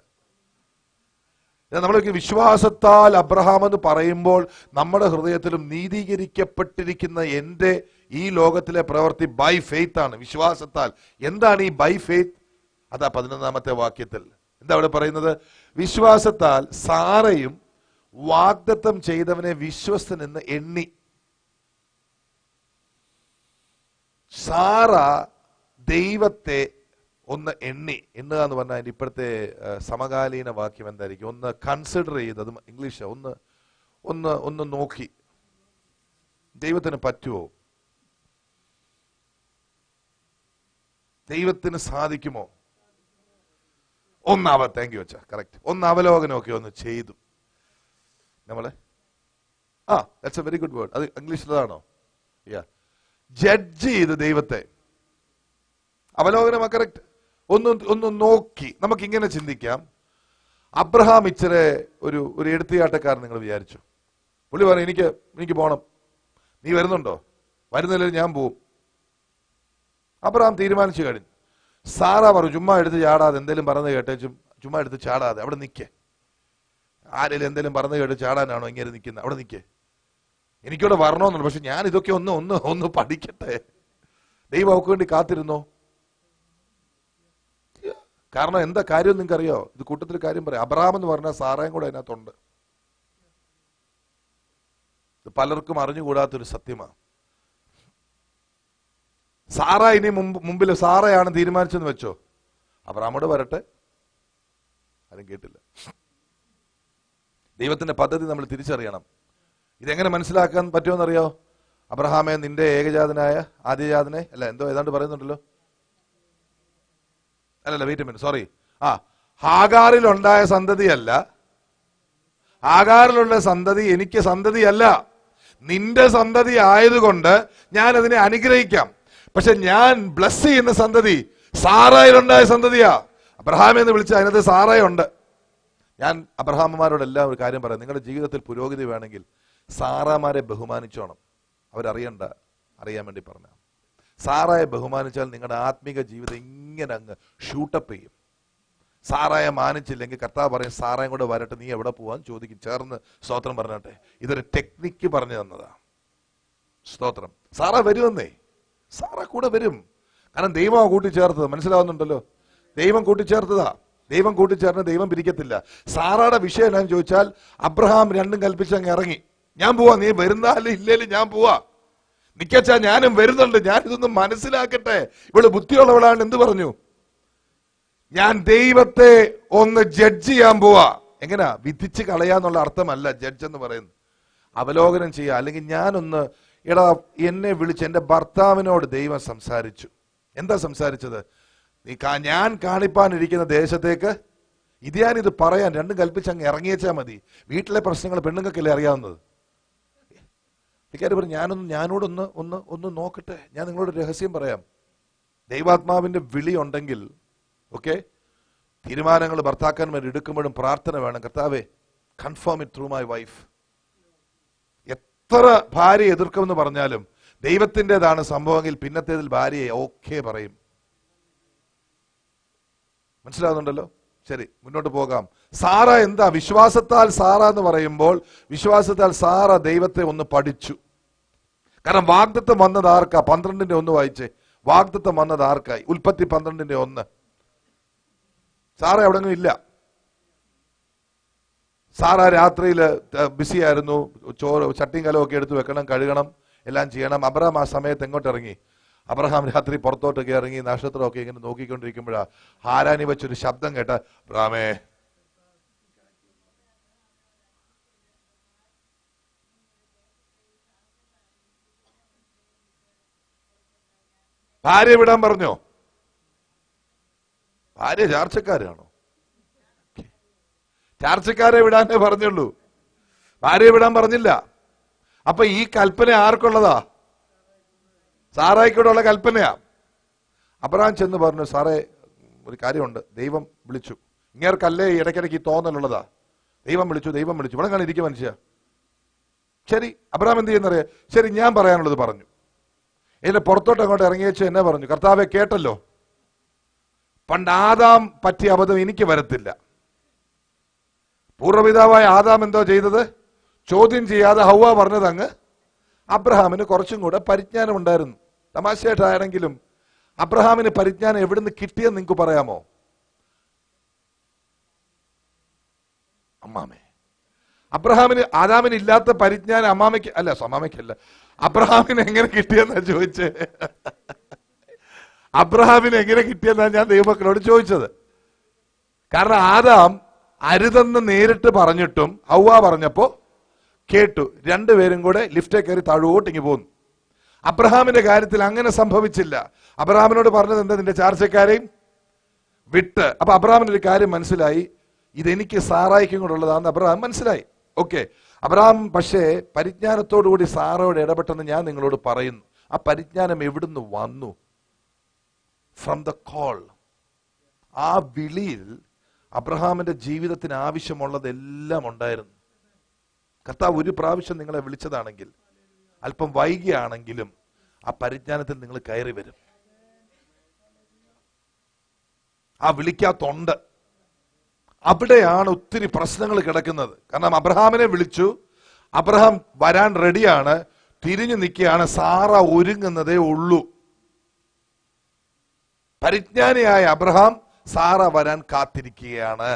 A: നമ്മൾ വിശ്വാസത്താൽ അബ്രഹാം എന്ന് പറയുമ്പോൾ നമ്മുടെ ഹൃദയത്തിലും നീതീകരിക്കപ്പെട്ടിരിക്കുന്ന എന്റെ ഈ ലോകത്തിലെ പ്രവൃത്തി ബൈ ഫെയ്ത്ത് ആണ്, വിശ്വാസത്താൽ. എന്താണ് ഈ ബൈ ഫെയ്ത്ത്? അതാ 11ാമത്തെ വാക്യത്തിൽ എന്താ അവിടെ പറയുന്നത്? വിശ്വാസത്താൽ സാറയും വാഗ്ദത്തം ചെയ്തവനെ വിശ്വസ്തനെന്ന് എണ്ണി. സാറ ദൈവത്തെ ഒന്ന് എണ്ണി. എണ്ണുക എന്ന് പറഞ്ഞാൽ അതിന്റെ ഇപ്പോഴത്തെ സമകാലീന വാക്യം എന്തായിരിക്കും? ഒന്ന് കൺസിഡർ ചെയ്തത്, ഇംഗ്ലീഷ്. ഒന്ന് നോക്കി, ദൈവത്തിന് പറ്റുമോ? ദൈവത്തിന് സാധിക്കുമോ? താങ്ക് യു വെച്ചാ കറക്റ്റ്. ഒന്ന് അവലോകനമൊക്കെ ഒന്ന് ചെയ്തു നമ്മളെ. That's A very good word. അത് ഇംഗ്ലീഷിലതാണോ? ജഡ്ജ് ചെയ്ത് ദൈവത്തെ. അവലോകനം കറക്റ്റ്. ഒന്ന് നോക്കി. നമുക്ക് ഇങ്ങനെ ചിന്തിക്കാം, അബ്രഹാം ഇച്ചിരി ഒരു എടുത്തുചാട്ടക്കാരൻ നിങ്ങൾ വിചാരിച്ചു. പുള്ളി പറഞ്ഞു, എനിക്ക് പോണം, നീ വരുന്നുണ്ടോ? വരുന്നില്ലെങ്കിൽ ഞാൻ പോവും. അബ്രഹാം തീരുമാനിച്ചു കഴിഞ്ഞു. സാറ പറഞ്ഞു, ചുമ്മാ എടുത്ത് ചാടാതെ, എന്തേലും പറഞ്ഞു കേട്ടേ ചുമ്മാ എടുത്ത് ചാടാതെ അവിടെ നിൽക്കേ. ആരെങ്കിലും എന്തേലും പറഞ്ഞു കേട്ട് ചാടാനാണോ ഇങ്ങനെ നിൽക്കുന്നത്? അവിടെ നിൽക്കേ. എനിക്കിവിടെ വരണമെന്നുണ്ട്, പക്ഷെ ഞാൻ ഇതൊക്കെ ഒന്ന് പഠിക്കട്ടെ. ദൈവം അവർക്ക് വേണ്ടി കാത്തിരുന്നോ? കാരണം എന്താ കാര്യം നിങ്ങൾക്ക് അറിയോ? ഇത് കൂട്ടത്തിൽ കാര്യം പറയാം. അബ്രഹാം എന്ന് പറഞ്ഞാൽ സാറയും കൂടെ അതിനകത്തുണ്ട്. ഇത് പലർക്കും അറിഞ്ഞുകൂടാത്തൊരു സത്യമാണ്. സാറ ഇനി മുമ്പിൽ സാറയാണ് തീരുമാനിച്ചെന്ന് വെച്ചോ, അബ്രഹാമോട് വരട്ടെ. ആരും കേട്ടില്ല. ദൈവത്തിന്റെ പദ്ധതി നമ്മൾ തിരിച്ചറിയണം. ഇതെങ്ങനെ മനസ്സിലാക്കാൻ പറ്റുമെന്നറിയോ? അബ്രഹാമേ, നിന്റെ ഏകജാതനായ ആദ്യജാതനെ അല്ല, എന്തോ ഏതാണ്ട് പറയുന്നുണ്ടല്ലോ. അല്ലല്ല, വെയിറ്റ് എ മിനിറ്റ്, സോറി. ഹാഗാറിലുണ്ടായ സന്തതിയല്ല, ഹാഗാറിലുള്ള സന്തതി എനിക്ക് സന്തതിയല്ല. നിന്റെ സന്തതി ആയതുകൊണ്ട് ഞാൻ അതിനെ അനുഗ്രഹിക്കാം. പക്ഷെ ഞാൻ ബ്ലസ് ചെയ്യുന്ന സന്തതി സാറായിലുണ്ടായ സന്തതിയാ. അബ്രഹാം എന്ന് വിളിച്ച അതിനകത്ത് സാറയുണ്ട്. ഞാൻ അബ്രഹാമന്മാരോടെല്ലാം ഒരു കാര്യം പറയാം. നിങ്ങളുടെ ജീവിതത്തിൽ പുരോഗതി വേണമെങ്കിൽ സാറാമാരെ ബഹുമാനിച്ചോണം. അവരറിയണ്ട അറിയാൻ വേണ്ടി പറഞ്ഞ. സാറായെ ബഹുമാനിച്ചാൽ നിങ്ങളുടെ ആത്മീക ജീവിതം ഇങ്ങനെ അങ്ങ് ഷൂട്ടപ്പ് ചെയ്യും. സാറായെ മാനിച്ചില്ലെങ്കിൽ കർത്താവ് പറയും സാറായും കൂടെ വരട്ടെ, നീ എവിടെ പോവാൻ ചോദിക്കും. ചേർന്ന് സ്തോത്രം പറഞ്ഞാട്ടെ. ഇതൊരു ടെക്നിക്ക് പറഞ്ഞു തന്നതാ. സ്തോത്രം. സാറ വരുമെന്നേ, സാറ കൂടെ വരും. കാരണം ദൈവമാണ് കൂട്ടിച്ചേർത്തത്. മനസ്സിലാവുന്നുണ്ടല്ലോ? ദൈവം കൂട്ടിച്ചേർത്തതാ. ദൈവം കൂട്ടിച്ചേർന്ന് ദൈവം പിരിക്കത്തില്ല. സാറയുടെ വിഷയം എന്നാന്ന് ചോദിച്ചാൽ അബ്രഹാം രണ്ടും കൽപ്പിച്ച് അങ്ങ് ഇറങ്ങി. ഞാൻ പോവാ, നീ വരുന്നാലും ഇല്ലേലും ഞാൻ പോവാ. നിക്കച്ചാ ഞാനും വരുന്നുണ്ട്, ഞാൻ ഇതൊന്നും മനസ്സിലാക്കട്ടെ. ഇവള് ബുദ്ധിയുള്ളവളാണ്. എന്ത് പറഞ്ഞു? ഞാൻ ദൈവത്തെ ഒന്ന് ജഡ്ജ് ചെയ്യാൻ പോവാ. എങ്ങനാ? വിധിച്ച് കളയാന്നുള്ള അർത്ഥമല്ല ജഡ്ജ് എന്ന് പറയുന്നത്. അവലോകനം ചെയ്യുക. അല്ലെങ്കിൽ ഞാനൊന്ന് എടാ എന്നെ വിളിച്ച് എന്റെ ഭർത്താവിനോട് ദൈവം സംസാരിച്ചു. എന്താ സംസാരിച്ചത്? ഞാൻ കാണിപ്പാനിരിക്കുന്ന ദേശത്തേക്ക് ഇത് ഞാനിത് പറയാൻ രണ്ടും കൽപ്പിച്ച് അങ്ങ് ഇറങ്ങിയേച്ചാ മതി. വീട്ടിലെ പ്രശ്നങ്ങൾ പെണ്ണുങ്ങൾക്കല്ലേ അറിയാവുന്നത്. പറഞ്ഞു ഞാനോടൊന്ന് ഒന്ന് ഒന്ന് നോക്കട്ടെ, ഞാൻ നിങ്ങളോട് രഹസ്യം പറയാം. ദൈവാത്മാവിന്റെ വിളി ഉണ്ടെങ്കിൽ ഓക്കെ, തീരുമാനങ്ങൾ ഭർത്താക്കന്മാർ എടുക്കുമ്പോഴും പ്രാർത്ഥന വേണം. കർത്താവേ, confirm it through my wife. എത്ര ഭാര്യ എതിർക്കുമെന്ന് പറഞ്ഞാലും ദൈവത്തിൻ്റെതാണ് സംഭവമെങ്കിൽ പിന്നത്തേതിൽ ഭാര്യയെ ഓക്കെ പറയും. മനസ്സിലാവുന്നുണ്ടല്ലോ? ശരി, മുന്നോട്ട് പോകാം. സാറ എന്താ? വിശ്വാസത്താൽ സാറ എന്ന് പറയുമ്പോൾ വിശ്വാസത്താൽ സാറ ദൈവത്തെ ഒന്ന് പഠിച്ചു. കാരണം വാഗ്ദത്തം വന്നത് ആർക്കാ? 12:1 വായിച്ചേ. വാഗ്ദത്തം വന്നത് ആർക്കായി? ഉൽപ്പത്തി 12:1. സാറ എവിടെങ്ങും ഇല്ല. സാറ രാത്രിയില് ബിസി ആയിരുന്നു. ചോറ് ചട്ടിയും കലവും ഒക്കെ എടുത്ത് വെക്കണം, കഴുകണം, എല്ലാം ചെയ്യണം. അബ്രഹാം ആ സമയത്ത് എങ്ങോട്ട് ഇറങ്ങി? അബ്രഹാം രാത്രി പുറത്തോട്ടൊക്കെ ഇറങ്ങി നക്ഷത്രമൊക്കെ ഇങ്ങനെ നോക്കിക്കൊണ്ടിരിക്കുമ്പോഴാ ഹാരാനി വെച്ചൊരു ശബ്ദം കേട്ട, അബ്രഹാമേ, ഭാര്യ വിടാൻ പറഞ്ഞോ? ഭാര്യ ചാർച്ചക്കാരാണോ? ചാർച്ചക്കാരെ വിടാനേ പറഞ്ഞുള്ളൂ, ഭാര്യയെ വിടാൻ പറഞ്ഞില്ല. അപ്പൊ ഈ കൽപ്പന ആർക്കുള്ളതാ? സാറായിക്കൂടെ ഉള്ള കൽപ്പനയാ. അബ്രഹാം ചെന്ന് പറഞ്ഞു, സാറേ ഒരു കാര്യമുണ്ട്, ദൈവം വിളിച്ചു. ഇങ്ങേർക്കല്ലേ ഇടയ്ക്കിടയ്ക്ക് തോന്നലുള്ളതാ. ദൈവം വിളിച്ചു. ഇവിടെ കാണാൻ ഇരിക്കും മനുഷ്യ. ശരി, അബ്രഹാം എന്ത് ചെയ്യുന്നറിയാം? ശരി, ഞാൻ പറയാനുള്ളത് പറഞ്ഞു. എന്നെ പുറത്തോട്ട് അങ്ങോട്ട് ഇറങ്ങിയച്ച് എന്നെ പറഞ്ഞു, കർത്താവെ കേട്ടല്ലോ, പണ്ട് ആദാം പറ്റിയ അബദ്ധം എനിക്ക് വരത്തില്ല. പൂർവ്വപിതാവായ ആദാം എന്തോ ചെയ്തത്? ചോദ്യം ചെയ്യാതെ ഹൗവ പറഞ്ഞത് അങ്ങ് അബ്രഹാമിന് കുറച്ചും കൂടെ പരിജ്ഞാനം ഉണ്ടായിരുന്നു. തമാശയായിട്ടാണെങ്കിലും അബ്രഹാമിന് പരിജ്ഞാനം എവിടുന്ന് കിട്ടിയെന്ന് നിങ്ങൾക്ക് പറയാമോ? അമ്മാമേ. ആദാമിന് ഇല്ലാത്ത പരിജ്ഞാനം അമ്മാമയ്ക്കല്ല, അബ്രഹാമിന് എങ്ങനെ കിട്ടിയെന്നാ ചോദിച്ചേ. അബ്രഹാമിന് എങ്ങനെ കിട്ടിയെന്നാ ഞാൻ ദൈവമക്കളോട് ചോദിച്ചത്. കാരണം ആദാം അരുതെന്ന് നേരിട്ട് പറഞ്ഞിട്ടും ഹൗവ പറഞ്ഞപ്പോ കേട്ടു. രണ്ടുപേരും കൂടെ ലിഫ്റ്റേ കയറി താഴോട്ടിങ്ങി പോന്നു. അബ്രഹാമിന്റെ കാര്യത്തിൽ അങ്ങനെ സംഭവിച്ചില്ല. അബ്രഹാമിനോട് പറഞ്ഞത് എന്താ? നിന്റെ ചാർച്ചക്കാരെയും വിട്ട്. അപ്പൊ അബ്രഹാമിന് ഒരു കാര്യം മനസ്സിലായി, ഇതെനിക്ക് സാറായിക്കും കൂടെ ഉള്ളതാണെന്ന് അബ്രഹാം മനസ്സിലായി. ഓക്കെ, അബ്രഹാം പക്ഷേ പരിജ്ഞാനത്തോടുകൂടി സാറയോട് ഇടപെട്ടെന്ന് ഞാൻ നിങ്ങളോട് പറയുന്നു. ആ പരിജ്ഞാനം എവിടുന്ന് വന്നു? From the call. ആ വിളിയിൽ അബ്രഹാമിന്റെ ജീവിതത്തിന് ആവശ്യമുള്ളതെല്ലാം ഉണ്ടായിരുന്നു. കർത്താവ് ഒരു പ്രാവശ്യം നിങ്ങളെ വിളിച്ചതാണെങ്കിൽ, അല്പം വൈകിയാണെങ്കിലും ആ പരിജ്ഞാനത്തിൽ നിങ്ങൾ കയറി വരും. ആ വിളിക്കാത്തുണ്ട്. അവിടെയാണ് ഒത്തിരി പ്രശ്നങ്ങൾ കിടക്കുന്നത്. കാരണം അബ്രഹാമിനെ വിളിച്ചു, അബ്രഹാം വരാൻ റെഡിയാണ്, തിരിഞ്ഞു നിൽക്കുകയാണ്, സാറ ഒരുങ്ങുന്നതേ ഉള്ളൂ. പരിജ്ഞാനിയായ അബ്രഹാം സാറ വരാൻ കാത്തിരിക്കുകയാണ്.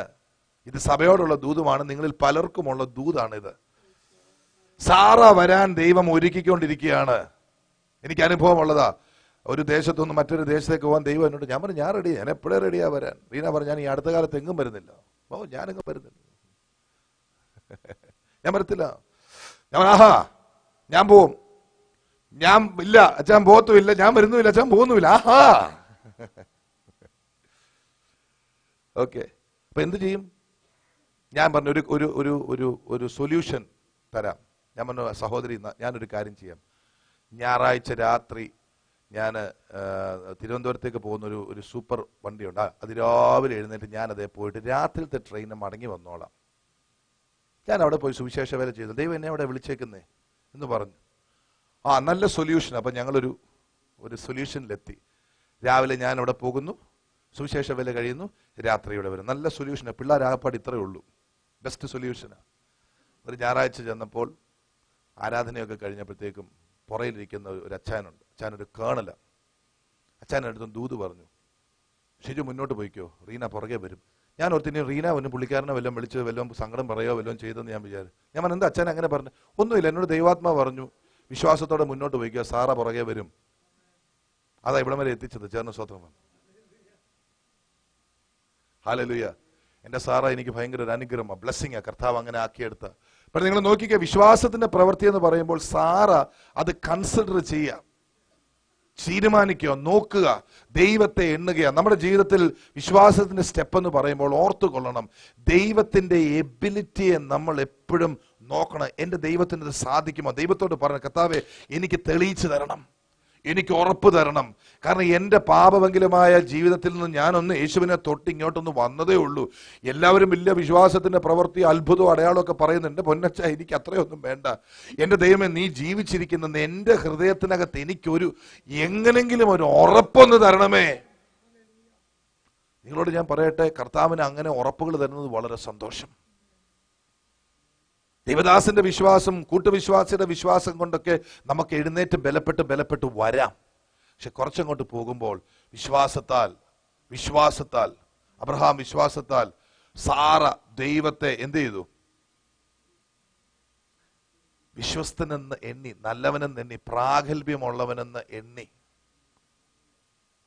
A: ഇത് സഭയോടുള്ള ദൂതുമാണ്, നിങ്ങളിൽ പലർക്കുമുള്ള ദൂതാണിത്. സാറ വരാൻ ദൈവം ഒരുക്കിക്കൊണ്ടിരിക്കുകയാണ്. എനിക്ക് അനുഭവം ഉള്ളതാ. ഒരു ദേശത്തുനിന്ന് മറ്റൊരു ദേശത്തേക്ക് പോകാൻ ദൈവം എന്നോട്, ഞാൻ പറഞ്ഞു ഞാൻ റെഡിയാ, ഞാൻ എപ്പോഴേ റെഡിയാ വരാൻ. റീന പറഞ്ഞു, ഞാൻ ഈ അടുത്ത കാലത്ത് എങ്ങും വരുന്നില്ല. ഞാനെങ്ങും വരുന്നില്ല, ഞാൻ വരത്തില്ല. ഞാൻ പോവും. ഞാൻ ഇല്ല അച്ഛൻ പോകത്തുമില്ല, ഞാൻ വരുന്നുമില്ല, അച്ഛൻ പോകുന്നുമില്ല. ഓക്കെ, അപ്പൊ എന്ത് ചെയ്യും? ഞാൻ പറഞ്ഞു ഒരു സൊല്യൂഷൻ തരാം. ഞാൻ പറഞ്ഞു, സഹോദരി ഞാനൊരു കാര്യം ചെയ്യാം. ഞായറാഴ്ച രാത്രി ഞാൻ തിരുവനന്തപുരത്തേക്ക് പോകുന്ന ഒരു സൂപ്പർ വണ്ടിയുണ്ട്. അതിരാവിലെ എഴുന്നേറ്റ് ഞാനതേ പോയിട്ട് രാത്രിയിലത്തെ ട്രെയിനിന് മടങ്ങി വന്നോളാം. ഞാൻ അവിടെ പോയി സുവിശേഷ വേല ചെയ്തു. ദൈവം എന്നെ അവിടെ വിളിച്ചേക്കുന്നേ എന്ന് പറഞ്ഞു. നല്ല സൊല്യൂഷൻ. അപ്പം ഞങ്ങളൊരു സൊല്യൂഷനിലെത്തി. രാവിലെ ഞാൻ അവിടെ പോകുന്നു, സുവിശേഷ വേല കഴിയുന്നു, രാത്രി ഇവിടെ വരും. നല്ല സൊല്യൂഷനാണ്. പിള്ളേരാകപ്പാട് ഇത്രയേ ഉള്ളൂ. ബെസ്റ്റ് സൊല്യൂഷനാണ്. ഒരു ഞായറാഴ്ച ചെന്നപ്പോൾ ആരാധനയൊക്കെ കഴിഞ്ഞപ്പോഴത്തേക്കും പുറയിലിരിക്കുന്ന ഒരു അച്ഛനുണ്ട്. അച്ഛനൊരു കേണലാണ്. അച്ഛനടുത്തും ദൂത് പറഞ്ഞു, ഷിജു മുന്നോട്ട് പോയിക്കോ, റീന പുറകെ വരും. ഞാൻ ഓർത്തിനി റീന ഒന്ന് പുള്ളിക്കാരനെ വല്ലതും വിളിച്ച് വല്ലതും സങ്കടം പറയോ വല്ലതും ചെയ്തെന്ന് ഞാൻ വിചാരിച്ചു. ഞാൻ പറഞ്ഞു, എന്താ അച്ഛൻ അങ്ങനെ പറഞ്ഞു? ഒന്നുമില്ല, എന്നോട് ദൈവാത്മാ പറഞ്ഞു വിശ്വാസത്തോടെ മുന്നോട്ട് പോയിക്കോ, സാറ പുറകെ വരും. അതാ ഇവിടം വരെ എത്തിച്ചത്. ചേർന്ന സ്വത്രം. ഹല്ലേലൂയ. എന്റെ സാറ എനിക്ക് ഭയങ്കര ഒരു അനുഗ്രഹമാണ്, ബ്ലെസ്സിങ്ങാ. കർത്താവ് അങ്ങനെ ആക്കിയെടുത്ത. പക്ഷെ നിങ്ങൾ നോക്കിക്കുക, വിശ്വാസത്തിന്റെ പ്രവൃത്തി എന്ന് പറയുമ്പോൾ സാറ അത് കൺസിഡർ ചെയ്യുക, തീരുമാനിക്കുക, നോക്കുക, ദൈവത്തെ എണ്ണുക. നമ്മുടെ ജീവിതത്തിൽ വിശ്വാസത്തിന്റെ സ്റ്റെപ്പ് എന്ന് പറയുമ്പോൾ ഓർത്തുകൊള്ളണം, ദൈവത്തിന്റെ എബിലിറ്റിയെ നമ്മൾ എപ്പോഴും നോക്കണം. എൻ്റെ ദൈവത്തിന് ഇത് സാധിക്കുമോ? ദൈവത്തോട് പറഞ്ഞു, കർത്താവേ എനിക്ക് തെളിയിച്ചു തരണം, എനിക്ക് ഉറപ്പ് തരണം. കാരണം എൻ്റെ പാപമെങ്കിലുമായ ജീവിതത്തിൽ നിന്ന് ഞാനൊന്ന് യേശുവിനെ തൊട്ട് ഇങ്ങോട്ടൊന്ന് വന്നതേ ഉള്ളൂ. എല്ലാവരും വലിയ വിശ്വാസത്തിന്റെ പ്രവൃത്തി, അത്ഭുതവും അടയാളമൊക്കെ പറയുന്നുണ്ട്. പൊന്നച്ച, എനിക്ക് അത്രയൊന്നും വേണ്ട. എൻ്റെ ദൈവമേ, നീ ജീവിച്ചിരിക്കുന്ന എൻ്റെ ഹൃദയത്തിനകത്ത് എനിക്കൊരു എങ്ങനെങ്കിലും ഒരു ഉറപ്പൊന്ന് തരണമേ. നിങ്ങളോട് ഞാൻ പറയട്ടെ, കർത്താവിന് അങ്ങനെ ഉറപ്പുകൾ തരുന്നത് വളരെ സന്തോഷം. ദൈവദാസന്റെ വിശ്വാസം, കൂട്ടുവിശ്വാസിയുടെ വിശ്വാസം കൊണ്ടൊക്കെ നമുക്ക് എഴുന്നേറ്റ് ബലപ്പെട്ട് വരാം. പക്ഷെ കുറച്ചങ്ങോട്ട് പോകുമ്പോൾ വിശ്വാസത്താൽ അബ്രഹാം വിശ്വാസത്താൽ സാറ ദൈവത്തെ എന്ത് ചെയ്തു? വിശ്വസ്തനെന്ന് എണ്ണി, നല്ലവനെന്ന് എണ്ണി, പ്രാഗൽഭ്യമുള്ളവനെന്ന് എണ്ണി.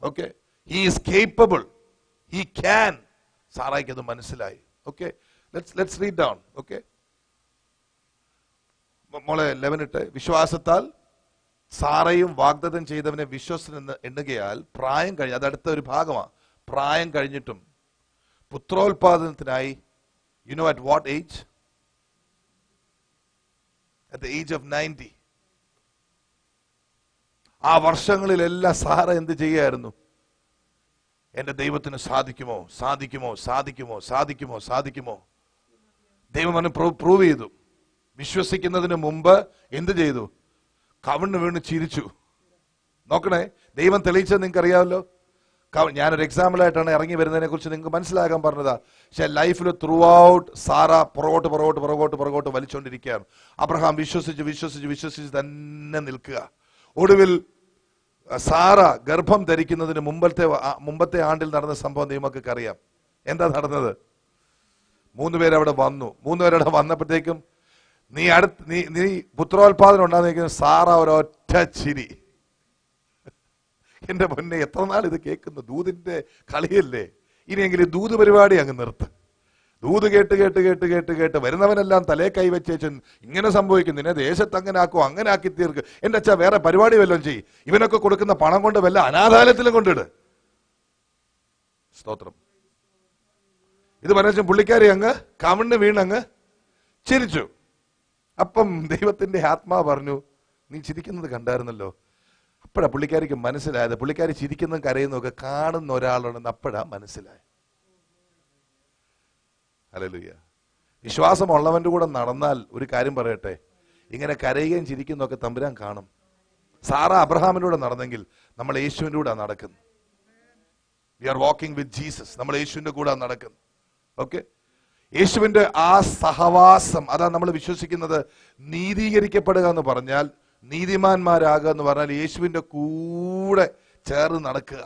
A: Okay, he is capable, he can. സാറായിക്ക് അത് മനസ്സിലായി. Okay, let's read down. Okay, മോളെ 11 വിശ്വാസത്താൽ സാറയും വാഗ്ദത്തം ചെയ്തവനെ വിശ്വസ്തനെന്ന് എണ്ണുകയാൽ പ്രായം കഴിഞ്ഞ്, അത് അടുത്ത ഒരു ഭാഗമാണ്, പ്രായം കഴിഞ്ഞിട്ടും പുത്രോത്പാദനത്തിനായി, you know at what age? At the age of 90. ആ വർഷങ്ങളിലെല്ലാം സാറ എന്ത് ചെയ്യായിരുന്നു? എന്റെ ദൈവത്തിന് സാധിക്കുമോ, സാധിക്കുമോ, സാധിക്കുമോ, സാധിക്കുമോ, സാധിക്കുമോ? ദൈവം അവന് പ്രൂവ് ചെയ്തു. വിശ്വസിക്കുന്നതിന് മുമ്പ് എന്ത് ചെയ്തു? കവിണ്ണ് വീണ് ചിരിച്ചു. നോക്കണേ, ദൈവം തെളിയിച്ചത് നിങ്ങൾക്ക് അറിയാമല്ലോ. ഞാനൊരു എക്സാമ്പിളായിട്ടാണ് ഇറങ്ങി വരുന്നതിനെ കുറിച്ച് നിങ്ങൾക്ക് മനസ്സിലാക്കാൻ പറഞ്ഞതാ. പക്ഷെ ലൈഫിൽ ത്രൂ ഔട്ട് സാറ പുറകോട്ട് വലിച്ചുകൊണ്ടിരിക്കുകയാണ്. അബ്രഹാം വിശ്വസിച്ച് തന്നെ നിൽക്കുക. ഒടുവിൽ സാറ ഗർഭം ധരിക്കുന്നതിന് മുമ്പത്തെ ആണ്ടിൽ നടന്ന സംഭവം നിങ്ങൾക്കൊക്കെ അറിയാം. എന്താ നടന്നത്? 3 പേരവിടെ വന്നു. 3 പേരവിടെ വന്നപ്പോഴത്തേക്കും നീ പുത്രോത്പാദനം ഉണ്ടാകുന്ന സാറ ഒരൊറ്റ ചിരി. എന്റെ പൊന്നെ, എത്ര നാൾ ഇത് കേൾക്കുന്നു? ദൂതിന്റെ കളിയല്ലേ? ഇനിയെങ്കിലും ദൂത് പരിപാടി അങ്ങ് നിർത്ത്. ദൂത് കേട്ട് വരുന്നവനെല്ലാം തലേ കൈവച്ചേച്ച് ഇങ്ങനെ സംഭവിക്കും, നിന്നെ ദേശത്ത് അങ്ങനെ ആക്കും, അങ്ങനെ ആക്കി തീർക്ക്. എന്റെ അച്ഛാ, വേറെ പരിപാടി വല്ലതും ചെയ്യും. ഇവനൊക്കെ കൊടുക്കുന്ന പണം കൊണ്ട് വല്ല അനാഥാലയത്തിലും കൊണ്ടിട്. സ്തോത്രം. ഇത് പറഞ്ഞ പുള്ളിക്കാരി അങ്ങ് കവിണ്ണ് വീണങ്ങ് ചിരിച്ചു. അപ്പം ദൈവത്തിന്റെ ആത്മാവ് പറഞ്ഞു, നീ ചിരിക്കുന്നത് കണ്ടായിരുന്നല്ലോ. അപ്പോഴാ പുള്ളിക്കാരിക്ക് മനസ്സിലായത്. പുള്ളിക്കാരി ചിരിക്കുന്നതും കരയുന്നതും ഒക്കെ കാണുന്ന ഒരാളുണ്ടെന്ന് അപ്പോഴാ മനസ്സിലായി. ഹല്ലേലൂയ. വിശ്വാസമുള്ളവന്റെ കൂടെ നടന്നാൽ ഒരു കാര്യം പറയട്ടെ, ഇങ്ങനെ കരയുകയും ചിരിക്കുന്നതൊക്കെ തമ്പുരാൻ കാണും. സാറ അബ്രഹാമിലൂടെ നടന്നെങ്കിൽ നമ്മൾ യേശുവിന്റെ കൂടെ നടക്കുന്നു. We are walking with Jesus. നമ്മൾ യേശുവിന്റെ കൂടെ നടക്കുന്നു. ഓക്കെ, യേശുവിന്റെ ആ സഹവാസം, അതാ നമ്മൾ വിശ്വസിക്കുന്നത്. നീതീകരിക്കപ്പെടുക എന്ന് പറഞ്ഞാൽ, നീതിമാന്മാരാകുക എന്ന് പറഞ്ഞാൽ യേശുവിന്റെ കൂടെ ചേർന്ന് നടക്കുക.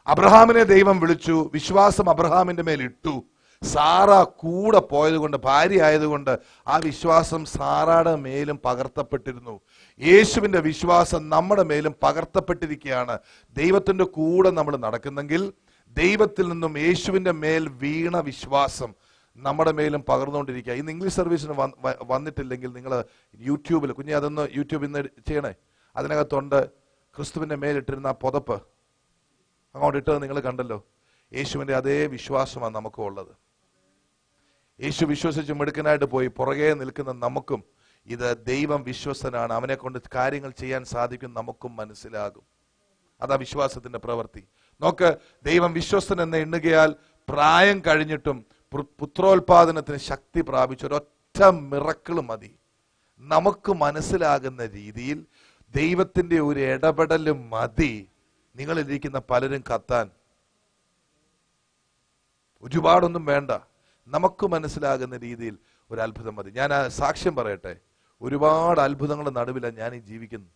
A: അബ്രഹാമിനെ ദൈവം വിളിച്ചു, വിശ്വാസം അബ്രഹാമിന്റെ മേൽ ഇട്ടു. സാറ കൂടെ പോയത് കൊണ്ട്, ഭാര്യ ആയതുകൊണ്ട് ആ വിശ്വാസം സാറയുടെ മേലും പകർത്തപ്പെട്ടിരുന്നു. യേശുവിന്റെ വിശ്വാസം നമ്മുടെ മേലും പകർത്തപ്പെട്ടിരിക്കുകയാണ്. ദൈവത്തിന്റെ കൂടെ നമ്മൾ നടക്കുന്നെങ്കിൽ ദൈവത്തിൽ നിന്നും യേശുവിന്റെ മേൽ വീണ വിശ്വാസം നമ്മുടെ മേലും പകർന്നുകൊണ്ടിരിക്കുക. ഇന്ന് ഇംഗ്ലീഷ് സർവീസിന് വന്നിട്ടില്ലെങ്കിൽ നിങ്ങൾ യൂട്യൂബിൽ, കുഞ്ഞെ അതൊന്ന് യൂട്യൂബിൽ നിന്ന് ചെയ്യണേ. അതിനകത്തുണ്ട് ക്രിസ്തുവിന്റെ മേലിട്ടിരുന്ന ആ പുതപ്പ് അങ്ങോട്ട് ഇട്ടത് നിങ്ങൾ കണ്ടല്ലോ. യേശുവിന്റെ അതേ വിശ്വാസമാണ് നമുക്കും ഉള്ളത്. യേശു വിശ്വസിച്ച് മിടുക്കനായിട്ട് പോയി പുറകെ നിൽക്കുന്ന നമുക്കും ഇത് ദൈവം വിശ്വസ്തനാണ്, അവനെ കൊണ്ട് കാര്യങ്ങൾ ചെയ്യാൻ സാധിക്കും, നമുക്കും മനസ്സിലാകും. അതാ വിശ്വാസത്തിന്റെ പ്രവൃത്തി. നോക്ക്, ദൈവം വിശ്വസ്തൻ എന്ന് എണ്ണുകയാൽ പ്രായം കഴിഞ്ഞിട്ടും പുത്രോത്പാദനത്തിന് ശക്തി പ്രാപിച്ച ഒരൊറ്റ മിറക്കിൾ മതി. നമുക്ക് മനസ്സിലാകുന്ന രീതിയിൽ ദൈവത്തിന്റെ ഒരു ഇടപെടലും മതി നിങ്ങളിരിക്കുന്ന പലരും കത്താൻ. ഒരുപാടൊന്നും വേണ്ട, നമുക്ക് മനസ്സിലാകുന്ന രീതിയിൽ ഒരു അത്ഭുതം മതി. ഞാൻ ആ സാക്ഷ്യം പറയട്ടെ, ഒരുപാട് അത്ഭുതങ്ങളുടെ നടുവിലാണ് ഞാൻ ഈ ജീവിക്കുന്നു.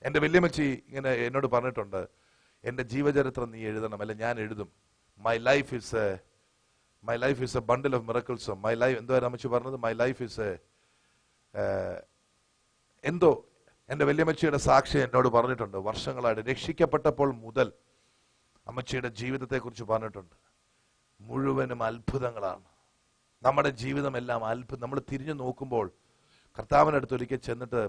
A: എന്റെ വല്യമ്മച്ചി ഇങ്ങനെ എന്നോട് പറഞ്ഞിട്ടുണ്ട്, എന്റെ ജീവചരിത്രം നീ എഴുതണം. അല്ല, ഞാൻ എഴുതും. My life is a bundle of miracles. My life എന്തോ അമ്മച്ചി പറഞ്ഞത്, മൈ ലൈഫ് ഇസ് എന്തോ. എന്റെ വല്യമ്മച്ചിയുടെ സാക്ഷി എന്നോട് പറഞ്ഞിട്ടുണ്ട്. വർഷങ്ങളായിട്ട് രക്ഷിക്കപ്പെട്ടപ്പോൾ മുതൽ അമ്മച്ചിയുടെ ജീവിതത്തെ കുറിച്ച് പറഞ്ഞിട്ടുണ്ട്. മുഴുവനും അത്ഭുതങ്ങളാണ്. നമ്മുടെ ജീവിതമെല്ലാം അത്ഭുതം. നമ്മൾ തിരിഞ്ഞു നോക്കുമ്പോൾ കർത്താവിനടുത്ത് ഒരിക്കൽ ചെന്നിട്ട്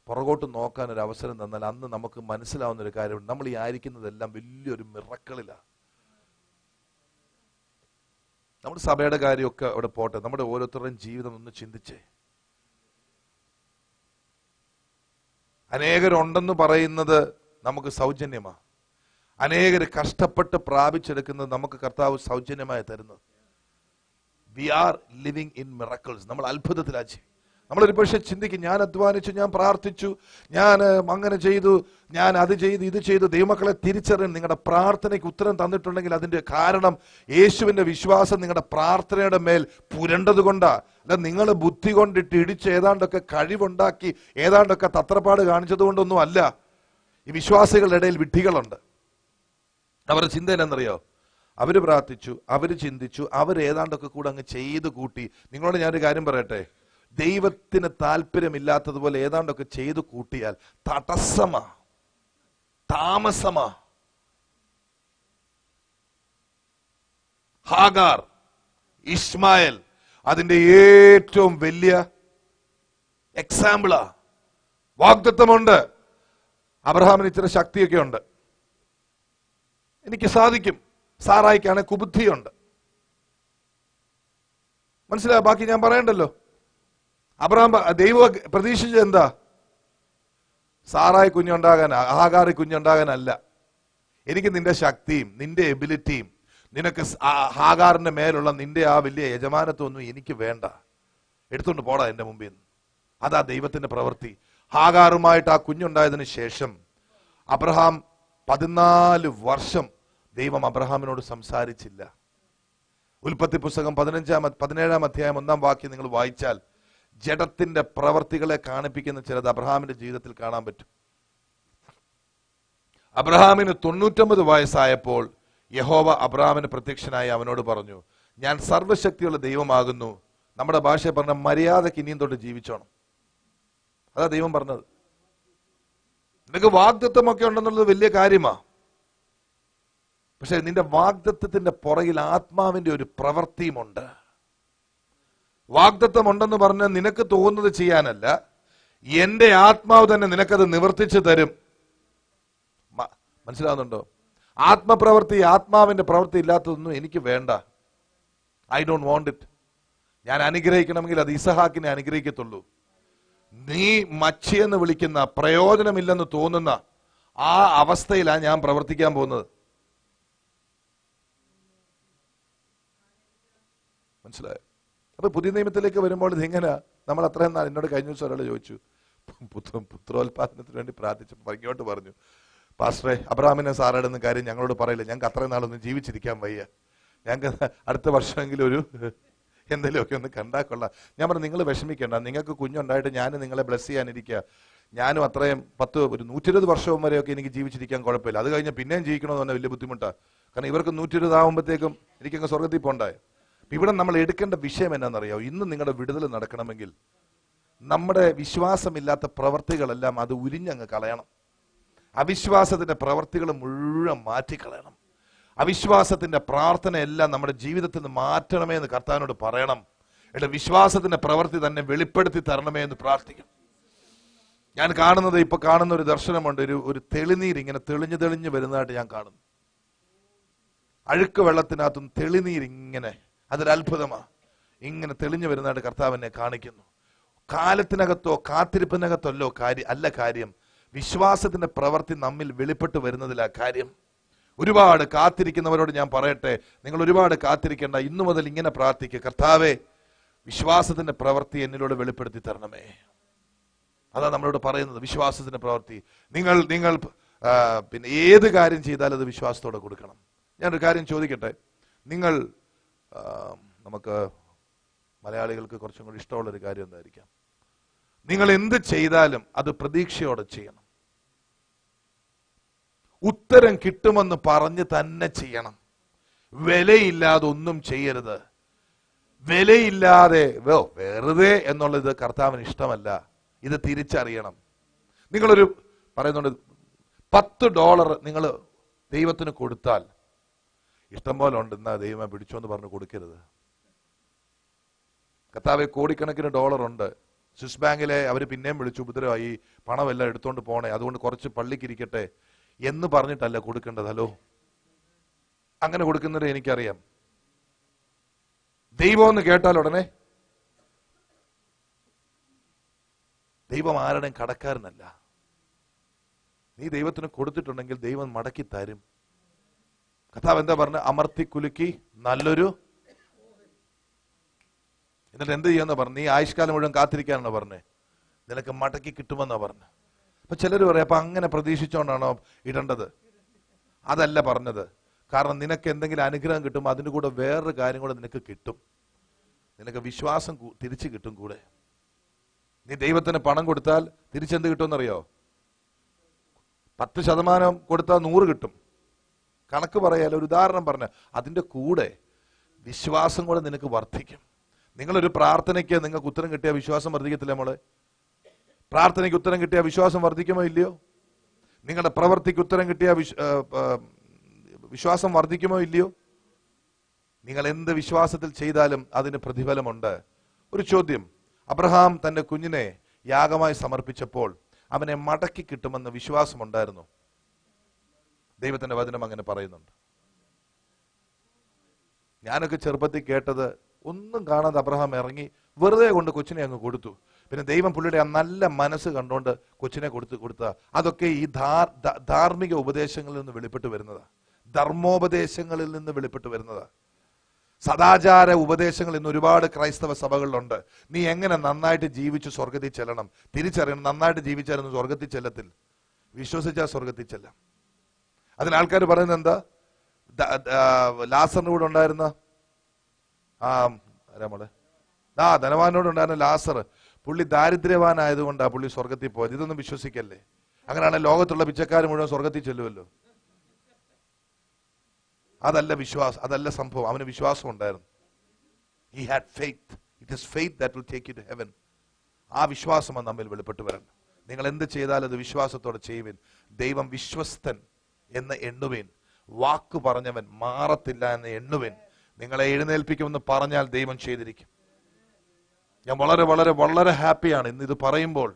A: പുറകോട്ട് നോക്കാൻ ഒരു അവസരം തന്നാൽ അന്ന് നമുക്ക് മനസ്സിലാവുന്ന ഒരു കാര്യമുണ്ട്, നമ്മൾ ഈ ആയിരിക്കുന്നതെല്ലാം വലിയൊരു മിറക്കിളിലാണ്. നമ്മുടെ സഭയുടെ കാര്യമൊക്കെ അവിടെ പോട്ടെ, നമ്മുടെ ഓരോരുത്തരുടെയും ജീവിതം ഒന്ന് ചിന്തിച്ചേ. അനേകരുണ്ടെന്ന് പറയുന്നത് നമുക്ക് സൗജന്യമാണ്. അനേകർ കഷ്ടപ്പെട്ട് പ്രാപിച്ചെടുക്കുന്നത് നമുക്ക് കർത്താവ് സൗജന്യമായി തരുന്നത്. We are living in miracles. നമ്മൾ അത്ഭുതത്തിലാച്ചി. നമ്മളൊരു പക്ഷെ ചിന്തിക്കും, ഞാൻ അധ്വാനിച്ചു, ഞാൻ പ്രാർത്ഥിച്ചു, ഞാൻ അങ്ങനെ ചെയ്തു, ഞാൻ അത് ചെയ്തു, ഇത് ചെയ്തു. ദൈവമക്കളെ തിരിച്ചറിയാൻ നിങ്ങളുടെ പ്രാർത്ഥനയ്ക്ക് ഉത്തരം തന്നിട്ടുണ്ടെങ്കിൽ അതിന്റെ കാരണം യേശുവിന്റെ വിശ്വാസം നിങ്ങളുടെ പ്രാർത്ഥനയുടെ മേൽ പുരണ്ടത് കൊണ്ടാ. അല്ല, നിങ്ങൾ ബുദ്ധി കൊണ്ടിട്ട് ഇടിച്ച് ഏതാണ്ടൊക്കെ കഴിവുണ്ടാക്കി ഏതാണ്ടൊക്കെ തത്രപ്പാട് കാണിച്ചത് കൊണ്ടൊന്നും അല്ല. ഈ വിശ്വാസികളുടെ ഇടയിൽ വിഡ്ഢികളുണ്ട്. അവരുടെ ചിന്ത എന്നറിയോ? അവര് പ്രാർത്ഥിച്ചു, അവര് ചിന്തിച്ചു, അവരേതാണ്ടൊക്കെ കൂടെ അങ്ങ് ചെയ്ത് കൂട്ടി. നിങ്ങളോട് ഞാനൊരു കാര്യം പറയട്ടെ, ദൈവത്തിന് താല്പര്യമില്ലാത്തതുപോലെ ഏതാണ്ടൊക്കെ ചെയ്തു കൂട്ടിയാൽ തടസ്സമാ, താമസമാ. ഹാഗാർ, ഇസ്മായേൽ അതിന്റെ ഏറ്റവും വലിയ എക്സാമ്പിളാ. വാഗ്ദത്തമുണ്ട്. അബ്രഹാമിന് ഇച്ചിരി ശക്തിയൊക്കെ ഉണ്ട്, എനിക്ക് സാധിക്കും. സാറായിക്കാണ് കുബുദ്ധിയുണ്ട്. മനസ്സിലായോ? ബാക്കി ഞാൻ പറയണ്ടല്ലോ. അബ്രഹാം ദൈവം പ്രതീക്ഷിച്ചത് എന്താ? സാറായി കുഞ്ഞുണ്ടാകാൻ, ഹാഗാറി കുഞ്ഞുണ്ടാകാനല്ല. എനിക്ക് നിന്റെ ശക്തിയും നിന്റെ എബിലിറ്റിയും നിനക്ക് ഹാഗാറിന്റെ മേലുള്ള നിന്റെ ആ വലിയ യജമാനത്വമൊന്നും എനിക്ക് വേണ്ട. എടുത്തോണ്ട് പോടാ എന്റെ മുമ്പിൽ നിന്ന്. അതാ ദൈവത്തിന്റെ പ്രവൃത്തി. ഹാഗാറുമായിട്ട് ആ കുഞ്ഞുണ്ടായതിനു ശേഷം അബ്രഹാം 14 വർഷം ദൈവം അബ്രഹാമിനോട് സംസാരിച്ചില്ല. ഉൽപ്പത്തി പുസ്തകം 17 അധ്യായം 1 വാക്യം നിങ്ങൾ വായിച്ചാൽ ജഡത്തിന്റെ പ്രവർത്തികളെ കാണിപ്പിക്കുന്ന ചിലത് അബ്രഹാമിന്റെ ജീവിതത്തിൽ കാണാൻ പറ്റും. അബ്രഹാമിന് 99 വയസ്സായപ്പോൾ യഹോവ അബ്രഹാമിന് പ്രത്യക്ഷനായി അവനോട് പറഞ്ഞു, ഞാൻ സർവശക്തിയുള്ള ദൈവമാകുന്നു. നമ്മുടെ ഭാഷയെ പറഞ്ഞ മര്യാദക്ക് ഇനിയും തൊട്ട് ജീവിച്ചോണം. അതാ ദൈവം പറഞ്ഞത്. നിനക്ക് വാഗ്ദത്വമൊക്കെ ഉണ്ടെന്നുള്ളത് വലിയ കാര്യമാ. പക്ഷെ നിന്റെ വാഗ്ദത്വത്തിന്റെ പുറകിൽ ആത്മാവിന്റെ ഒരു പ്രവൃത്തിയുമുണ്ട്. വാഗ്ദത്വം ഉണ്ടെന്ന് പറഞ്ഞാൽ നിനക്ക് തോന്നുന്നത് ചെയ്യാനല്ല, എന്റെ ആത്മാവ് തന്നെ നിനക്കത് നിവർത്തിച്ചു തരും. മനസ്സിലാവുന്നുണ്ടോ? ആത്മപ്രവൃത്തി, ആത്മാവിന്റെ പ്രവൃത്തി ഇല്ലാത്തതൊന്നും എനിക്ക് വേണ്ട. I don't want it. ഞാൻ അനുഗ്രഹിക്കണമെങ്കിൽ അത് ഇസഹാക്കിനെ അനുഗ്രഹിക്കത്തുള്ളൂ. നീ മച്ചിയെന്ന് വിളിക്കുന്ന, പ്രയോജനമില്ലെന്ന് തോന്നുന്ന ആ അവസ്ഥയിലാണ് ഞാൻ പ്രവർത്തിക്കാൻ പോകുന്നത്. മനസ്സിലായോ? അപ്പൊ പുതിയ നിയമത്തിലേക്ക് വരുമ്പോൾ ഇതെങ്ങനെ നമ്മൾ അത്രയും നാൾ, എന്നോട് കഴിഞ്ഞ ദിവസം ഒരാൾ ചോദിച്ചു, പുത്രോത്പാദനത്തിന് വേണ്ടി പ്രാർത്ഥിച്ചപ്പോൾ ഇങ്ങോട്ട് പറഞ്ഞു, പാസ്റ്ററെ അബ്രഹാമിനെ സാറയുടെ കാര്യം ഞങ്ങളോട് പറയില്ല, ഞങ്ങൾക്ക് അത്രയും നാളൊന്നും ജീവിച്ചിരിക്കാൻ വയ്യ, ഞങ്ങൾക്ക് അടുത്ത വർഷമെങ്കിലും ഒരു എന്തെങ്കിലുമൊക്കെ ഒന്ന് കണ്ടാൽ കൊള്ളാം. ഞാൻ പറഞ്ഞു, നിങ്ങൾ വിഷമിക്കേണ്ട, നിങ്ങൾക്ക് കുഞ്ഞുണ്ടായിട്ട് ഞാൻ നിങ്ങളെ ബ്ലെസ് ചെയ്യാനിരിക്കുക. ഞാനും അത്രയും 120 വർഷവും വരെയൊക്കെ എനിക്ക് ജീവിച്ചിരിക്കാൻ കുഴപ്പമില്ല. അത് കഴിഞ്ഞ് പിന്നെയും ജീവിക്കണമെന്ന് പറഞ്ഞാൽ വലിയ ബുദ്ധിമുട്ടാണ്. കാരണം ഇവർക്ക് 120 ആകുമ്പോഴത്തേക്കും എനിക്കങ്ങ് സ്വർഗത്തിൽ പോണ്ടായി. ഇവിടെ നമ്മൾ എടുക്കേണ്ട വിഷയം എന്നാണെന്നറിയാമോ? ഇന്ന് നിങ്ങളുടെ വിടുതൽ നടക്കണമെങ്കിൽ നമ്മുടെ വിശ്വാസമില്ലാത്ത പ്രവർത്തികളെല്ലാം അത് ഉരിഞ്ഞങ്ങ് കളയണം. അവിശ്വാസത്തിന്റെ പ്രവർത്തികൾ മുഴുവൻ മാറ്റിക്കളയണം. അവിശ്വാസത്തിന്റെ പ്രാർത്ഥന എല്ലാം നമ്മുടെ ജീവിതത്തിൽ നിന്ന് മാറ്റണമേ എന്ന് കർത്താവിനോട് പറയണം. എന്നിട്ട് വിശ്വാസത്തിന്റെ പ്രവൃത്തി തന്നെ വെളിപ്പെടുത്തി തരണമേ എന്ന് പ്രാർത്ഥിക്കും. ഞാൻ കാണുന്നത്, ഇപ്പൊ കാണുന്ന ഒരു ദർശനമുണ്ട്. ഒരു തെളിനീര് ഇങ്ങനെ തെളിഞ്ഞു വരുന്നതായിട്ട് ഞാൻ കാണുന്നു. അഴുക്ക് വെള്ളത്തിനകത്തും തെളിനീരിങ്ങനെ, അതൊരു അത്ഭുതമാണ്. ഇങ്ങനെ തെളിഞ്ഞു വരുന്നതായിട്ട് കർത്താവ് എന്നെ കാണിക്കുന്നു. കാലത്തിനകത്തോ കാത്തിരിപ്പിനകത്തല്ലോ കാര്യം, വിശ്വാസത്തിന്റെ പ്രവൃത്തി നമ്മിൽ വെളിപ്പെട്ട് വരുന്നതിലാ കാര്യം. ഒരുപാട് കാത്തിരിക്കുന്നവരോട് ഞാൻ പറയട്ടെ, നിങ്ങൾ ഒരുപാട് കാത്തിരിക്കേണ്ട. ഇന്നു മുതൽ ഇങ്ങനെ പ്രാർത്ഥിക്കുക, കർത്താവേ വിശ്വാസത്തിന്റെ പ്രവൃത്തി എന്നിലൂടെ വെളിപ്പെടുത്തി തരണമേ. അതാ നമ്മളോട് പറയുന്നത് വിശ്വാസത്തിന്റെ പ്രവൃത്തി. നിങ്ങൾ നിങ്ങൾ പിന്നെ ഏത് കാര്യം ചെയ്താലും അത് വിശ്വാസത്തോടെ കൊടുക്കണം. ഞാനൊരു കാര്യം ചോദിക്കട്ടെ. നിങ്ങൾ നമുക്ക് മലയാളികൾക്ക് കുറച്ചും കൂടി ഇഷ്ടമുള്ളൊരു കാര്യം എന്തായിരിക്കാം? നിങ്ങൾ എന്ത് ചെയ്താലും അത് പ്രതീക്ഷയോടെ ചെയ്യണം. ഉത്തരം കിട്ടുമെന്ന് പറഞ്ഞ് തന്നെ ചെയ്യണം. വിലയില്ലാതെ ഒന്നും ചെയ്യരുത്. വിലയില്ലാതെ വെറുതെ എന്നുള്ളത് കർത്താവിന് ഇഷ്ടമല്ല. ഇത് തിരിച്ചറിയണം. നിങ്ങളൊരു പറയുന്നുണ്ട് $10 നിങ്ങൾ ദൈവത്തിന് കൊടുത്താൽ, ഇഷ്ടം പോലെ ഉണ്ട്, എന്നാ ദൈവമേ പിടിച്ചോന്ന് പറഞ്ഞ് കൊടുക്കരുത്. കർത്താവെ കോടിക്കണക്കിന് $ഉണ്ട്, സ്വിസ് ബാങ്കിലെ അവർ പിന്നെയും വിളിച്ചു ഉപദ്രവമായി, പണമെല്ലാം എടുത്തോണ്ട് പോണേ, അതുകൊണ്ട് കുറച്ച് പള്ളിക്കിരിക്കട്ടെ എന്ന് പറഞ്ഞിട്ടല്ല കൊടുക്കേണ്ടത്. ഹലോ, അങ്ങനെ കൊടുക്കുന്നത് എനിക്കറിയാം. ദൈവം എന്ന് കേട്ടാൽ ഉടനെ, ദൈവം ആരുടെയും കടക്കാരനല്ല. നീ ദൈവത്തിന് കൊടുത്തിട്ടുണ്ടെങ്കിൽ ദൈവം മടക്കി തരും. കർത്താവ് എന്താ പറഞ്ഞ? അമർത്തി കുലുക്കി നല്ലൊരു, എന്നിട്ട് എന്ത് ചെയ്യാന്ന് പറഞ്ഞു? നീ ആയുഷ്കാലം മുഴുവൻ കാത്തിരിക്കാനാണോ പറഞ്ഞേ? നിനക്ക് മടക്കി കിട്ടുമെന്നാ പറഞ്ഞു. അപ്പൊ ചിലർ പറയാം, അപ്പൊ അങ്ങനെ പ്രതീക്ഷിച്ചോണ്ടാണോ ഇടേണ്ടത്? അതല്ല പറഞ്ഞത്. കാരണം നിനക്ക് എന്തെങ്കിലും അനുഗ്രഹം കിട്ടും, അതിൻ്റെ കൂടെ വേറൊരു കാര്യം കൂടെ നിനക്ക് കിട്ടും. നിനക്ക് വിശ്വാസം തിരിച്ചു കിട്ടും കൂടെ. നീ ദൈവത്തിന് പണം കൊടുത്താൽ തിരിച്ചെന്ത് കിട്ടുമെന്നറിയോ? 10% കൊടുത്താൽ 100 കിട്ടും. കണക്ക് പറയാലോ, ഒരു ഉദാഹരണം പറഞ്ഞ, അതിൻ്റെ കൂടെ വിശ്വാസം കൂടെ നിനക്ക് വർദ്ധിക്കും. നിങ്ങളൊരു പ്രാർത്ഥനയ്ക്ക് നിങ്ങൾക്ക് ഉത്തരം കിട്ടിയ വിശ്വാസം വർദ്ധിക്കത്തില്ല മോളെ? പ്രാർത്ഥനയ്ക്ക് ഉത്തരം കിട്ടിയ വിശ്വാസം വർദ്ധിക്കുമോ ഇല്ലയോ? നിങ്ങളുടെ പ്രവൃത്തിക്ക് ഉത്തരം കിട്ടിയ വിശ്വാസം വർദ്ധിക്കുമോ ഇല്ലയോ? നിങ്ങൾ എന്ത് വിശ്വാസത്തിൽ ചെയ്താലും അതിന് പ്രതിഫലമുണ്ട്. ഒരു ചോദ്യം, അബ്രഹാം തന്റെ കുഞ്ഞിനെ യാഗമായി സമർപ്പിച്ചപ്പോൾ അവനെ മടക്കി കിട്ടുമെന്ന് വിശ്വാസമുണ്ടായിരുന്നു. ദൈവത്തിന്റെ വചനം അങ്ങനെ പറയുന്നുണ്ട്. ഞാനൊക്കെ ചെറുപ്പത്തിൽ കേട്ടത്, ഒന്നും കാണാതെ അബ്രഹാം ഇറങ്ങി വെറുതെ കൊണ്ട് കൊച്ചിനെ അങ്ങ് കൊടുത്തു. പിന്നെ ദൈവം പുള്ളിയുടെ ആ നല്ല മനസ്സ് കണ്ടുകൊണ്ട് കൊച്ചിനെ കൊടുത്ത അതൊക്കെ ഈ ധാർമ്മിക ഉപദേശങ്ങളിൽ നിന്ന് വെളിപ്പെട്ട് വരുന്നതാ. ധർമ്മോപദേശങ്ങളിൽ നിന്ന് വെളിപ്പെട്ട് വരുന്നതാ. സദാചാര ഉപദേശങ്ങൾ ഇന്ന് ഒരുപാട് ക്രൈസ്തവ സഭകളിലുണ്ട്. നീ എങ്ങനെ നന്നായിട്ട് ജീവിച്ചു സ്വർഗത്തിൽ ചെല്ലണം തിരിച്ചറിയണം. നന്നായിട്ട് ജീവിച്ചാലൊന്നും സ്വർഗത്തിൽ ചെല്ലത്തിൽ, വിശ്വസിച്ചാൽ സ്വർഗത്തിൽ ചെല്ലാം. അതിന് ആൾക്കാർ പറയുന്നത് എന്താ? ലാസറിന്റെ കൂടെ ഉണ്ടായിരുന്ന ധനവാനോടുണ്ടായിരുന്ന ലാസർ, പുള്ളി ദാരിദ്ര്യവാനായതുകൊണ്ടാണ് പുള്ളി സ്വർഗത്തിൽ പോയത്. ഇതൊന്നും വിശ്വസിക്കല്ലേ? അങ്ങനെയാണ് ലോകത്തുള്ള പിച്ചക്കാർ മുഴുവൻ സ്വർഗത്തിൽ ചെല്ലുമല്ലോ. അതല്ല വിശ്വാസം, അതല്ല സംഭവം. അവന് വിശ്വാസം ഉണ്ടായിരുന്നു. He had faith. It is faith that will take you to heaven. ആ വിശ്വാസമാണ് നമ്മിൽ വെളിപ്പെട്ട് വരണം. നിങ്ങൾ എന്ത് ചെയ്താലും അത് വിശ്വാസത്തോടെ ചെയ്യുവിൻ. ദൈവം വിശ്വസ്തൻ എന്ന് എണ്ണുവിൻ. വാക്ക് പറഞ്ഞവൻ മാറത്തില്ല എന്ന് എണ്ണുവിൻ. നിങ്ങളെ എഴുന്നേൽപ്പിക്കുമെന്ന് പറഞ്ഞാൽ ദൈവം ചെയ്തിരിക്കും. ഞാൻ വളരെ വളരെ വളരെ ഹാപ്പിയാണ് ഇന്ന് ഇത് പറയുമ്പോൾ.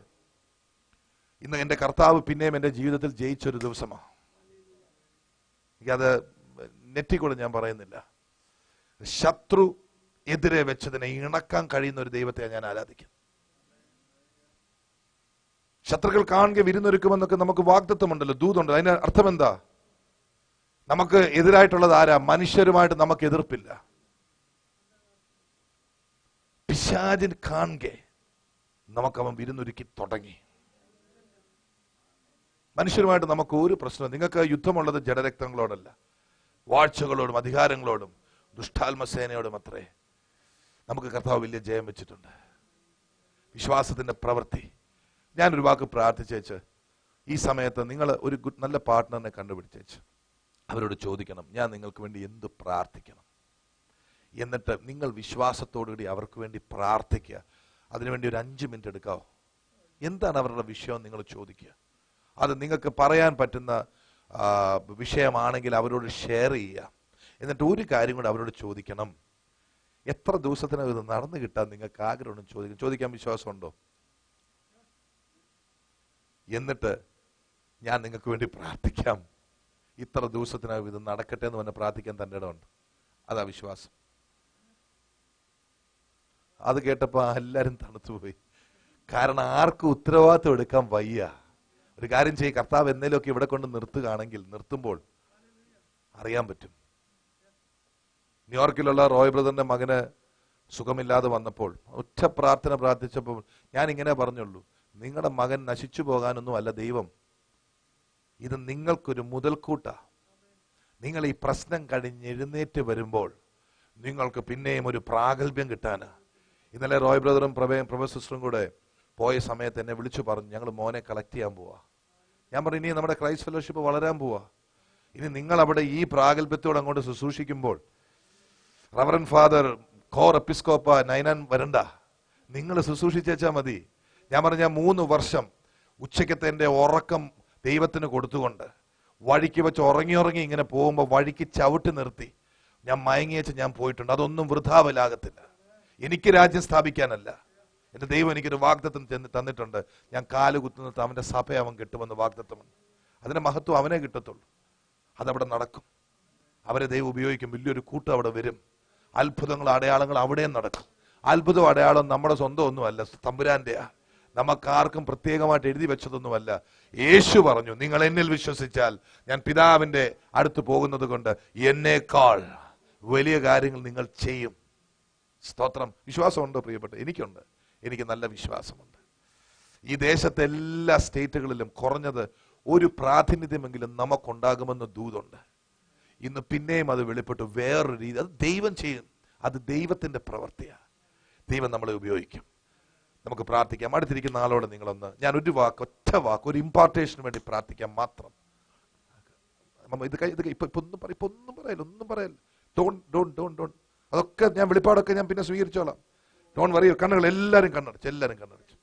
A: ഇന്ന് എൻ്റെ കർത്താവ് പിന്നെയും എൻ്റെ ജീവിതത്തിൽ ജയിച്ചൊരു ദിവസമാണ്. എനിക്കത് നെറ്റിക്കൂടെ ഞാൻ പറയുന്നില്ല. ശത്രു എതിരെ വെച്ചതിനെ ഇണക്കാൻ കഴിയുന്ന ഒരു ദൈവത്തെ ഞാൻ ആരാധിക്കും. ശത്രുക്കൾ കാണുക വിരുന്നൊരുക്കുമെന്നൊക്കെ നമുക്ക് വാഗ്ദത്തമുണ്ടല്ലോ, ദൂതുണ്ട്. അതിന്റെ അർത്ഥം എന്താ? നമുക്ക് എതിരായിട്ടുള്ളത് ആരാ? മനുഷ്യരുമായിട്ട് നമുക്ക് എതിർപ്പില്ല. പിശാചിൻ കാണുക നമുക്ക് അവൻ വിരുന്നൊരുക്കി തുടങ്ങി. മനുഷ്യരുമായിട്ട് നമുക്ക് ഒരു പ്രശ്നം. നിങ്ങൾക്ക് യുദ്ധമുള്ളത് ജഡരക്തങ്ങളോടല്ല, വാഴ്ചകളോടും അധികാരങ്ങളോടും ദുഷ്ടാത്മസേനയോടും അത്രേ. നമുക്ക് കർത്താവ് വലിയ ജയം വെച്ചിട്ടുണ്ട്. വിശ്വാസത്തിന്റെ പ്രവൃത്തി. ഞാനൊരു വാക്ക് പ്രാർത്ഥിച്ചേച്ച് ഈ സമയത്ത് നിങ്ങൾ ഒരു നല്ല പാർട്ട്ണറിനെ കണ്ടുപിടിച്ചേച്ച് അവരോട് ചോദിക്കണം, ഞാൻ നിങ്ങൾക്ക് വേണ്ടി എന്ത് പ്രാർത്ഥിക്കണം. എന്നിട്ട് നിങ്ങൾ വിശ്വാസത്തോടുകൂടി അവർക്ക് വേണ്ടി പ്രാർത്ഥിക്കുക. അതിനുവേണ്ടി ഒരു 5 മിനിറ്റ് എടുക്കാവോ? എന്താണ് അവരുടെ വിഷയം നിങ്ങൾ ചോദിക്കുക. അത് നിങ്ങൾക്ക് പറയാൻ പറ്റുന്ന വിഷയമാണെങ്കിൽ അവരോട് ഷെയർ ചെയ്യുക. എന്നിട്ട് ഒരു കാര്യം കൂടെ അവരോട് ചോദിക്കണം, എത്ര ദിവസത്തിനകം ഇത് നടന്നു കിട്ടാൻ നിങ്ങൾക്ക് ആഗ്രഹം ചോദിക്കാൻ വിശ്വാസമുണ്ടോ? എന്നിട്ട് ഞാൻ നിങ്ങൾക്ക് വേണ്ടി പ്രാർത്ഥിക്കാം, ഇത്ര ദിവസത്തിനകം ഇത് നടക്കട്ടെ എന്ന് പറഞ്ഞ് പ്രാർത്ഥിക്കാൻ തൻ്റെ ഇടമുണ്ട്. അതാ വിശ്വാസം. അത് കേട്ടപ്പോൾ എല്ലാവരും തണുത്തുപോയി. കാരണം ആർക്കും ഉത്തരവാദിത്വം എടുക്കാൻ വയ്യ. ഒരു കാര്യം ചെയ്യും, കർത്താവ് എന്നേലൊക്കെ ഇവിടെ കൊണ്ട് നിർത്തുകയാണെങ്കിൽ നിർത്തുമ്പോൾ അറിയാൻ പറ്റും. ന്യൂയോർക്കിലുള്ള റോയ് ബ്രദറിന്റെ മകന് സുഖമില്ലാതെ വന്നപ്പോൾ ഒറ്റ പ്രാർത്ഥന പ്രാർത്ഥിച്ചപ്പോൾ ഞാൻ ഇങ്ങനെ പറഞ്ഞുള്ളൂ, നിങ്ങളുടെ മകൻ നശിച്ചു പോകാനൊന്നും അല്ല ദൈവം. ഇത് നിങ്ങൾക്കൊരു മുതൽക്കൂട്ടാ. നിങ്ങൾ ഈ പ്രശ്നം കഴിഞ്ഞെഴുന്നേറ്റ് വരുമ്പോൾ നിങ്ങൾക്ക് പിന്നെയും ഒരു പ്രാഗൽഭ്യം കിട്ടാനാ. ഇന്നലെ റോയ് ബ്രദറും പ്രൊഫസർ സിസ്റ്ററും കൂടെ പോയ സമയത്ത് എന്നെ വിളിച്ചു പറഞ്ഞു, ഞങ്ങൾ മോനെ കളക്ട് ചെയ്യാൻ പോവാ. ഞാൻ പറഞ്ഞു, ഇനി നമ്മുടെ ക്രൈസ്റ്റ് ഫെലോഷിപ്പ് വളരാൻ പോവാ. ഇനി നിങ്ങൾ അവിടെ ഈ പ്രാഗൽഭ്യത്തോടെ അങ്ങോട്ട് ശുശ്രൂഷിക്കുമ്പോൾ റവറൻ ഫാദർ കോർ എപ്പിസ്കോപ്പ നൈനാൻ വരണ്ട, നിങ്ങൾ ശുശ്രൂഷിച്ചാൽ മതി. ഞാൻ പറഞ്ഞ 3 വർഷം ഉച്ചക്കത്തെ എൻ്റെ ഉറക്കം ദൈവത്തിന് കൊടുത്തുകൊണ്ട് വഴിക്ക് വെച്ച് ഉറങ്ങി ഇങ്ങനെ പോകുമ്പോൾ വഴിക്ക് ചവിട്ടി നിർത്തി ഞാൻ മയങ്ങിയച്ച് ഞാൻ പോയിട്ടുണ്ട്. അതൊന്നും വൃഥാവലാകത്തില്ല. എനിക്ക് രാജ്യം സ്ഥാപിക്കാനല്ല, എൻ്റെ ദൈവം എനിക്കൊരു വാഗ്ദത്തം തന്നിട്ടുണ്ട്. ഞാൻ കാല് കുത്തുന്നത് അവൻ്റെ സഭ അവൻ കിട്ടുമെന്ന് വാഗ്ദത്തമുണ്ട്. അതിന്റെ മഹത്വം അവനെ കിട്ടത്തുള്ളൂ. അതവിടെ നടക്കും. അവരെ ദൈവം ഉപയോഗിക്കും. വലിയൊരു കൂട്ടം അവിടെ വരും. അത്ഭുതങ്ങൾ അടയാളങ്ങൾ അവിടെയും നടക്കും. അത്ഭുതം അടയാളം നമ്മുടെ സ്വന്തം ഒന്നുമല്ല, തമ്പുരാന്റെയാ. നമുക്കാർക്കും പ്രത്യേകമായിട്ട് എഴുതി വെച്ചതൊന്നുമല്ല. യേശു പറഞ്ഞു, നിങ്ങൾ എന്നിൽ വിശ്വസിച്ചാൽ ഞാൻ പിതാവിന്റെ അടുത്ത് പോകുന്നത് കൊണ്ട് എന്നേക്കാൾ വലിയ കാര്യങ്ങൾ നിങ്ങൾ ചെയ്യും. സ്തോത്രം. വിശ്വാസമുണ്ടോ പ്രിയപ്പെട്ട? എനിക്കുണ്ട്. എനിക്ക് നല്ല വിശ്വാസമുണ്ട്. ഈ ദേശത്തെ എല്ലാ സ്റ്റേറ്റുകളിലും കുറഞ്ഞത് ഒരു പ്രാതിനിധ്യമെങ്കിലും നമുക്കുണ്ടാകുമെന്ന് ദൂതുണ്ട്. ഇന്ന് പിന്നെയും അത് വെളിപ്പെട്ടു. വേറൊരു രീതി അത് ദൈവം ചെയ്യും. അത് ദൈവത്തിന്റെ പ്രവൃത്തിയാണ്. ദൈവം നമ്മളെ ഉപയോഗിക്കും. നമുക്ക് പ്രാർത്ഥിക്കാം. അടുത്തിരിക്കുന്ന ആളോട് നിങ്ങളൊന്ന്, ഞാൻ ഒരു വാക്ക്, ഒറ്റ വാക്ക്, ഒരു ഇമ്പാർട്ടേഷന് വേണ്ടി പ്രാർത്ഥിക്കാം മാത്രം. ഒന്നും പറയല്ല. അതൊക്കെ ഞാൻ വെളിപ്പാടൊക്കെ ഞാൻ പിന്നെ സ്വീകരിച്ചോളാം. Don't worry. കണ്ണുകൾ എല്ലാവരും കണ്ണടച്ചു.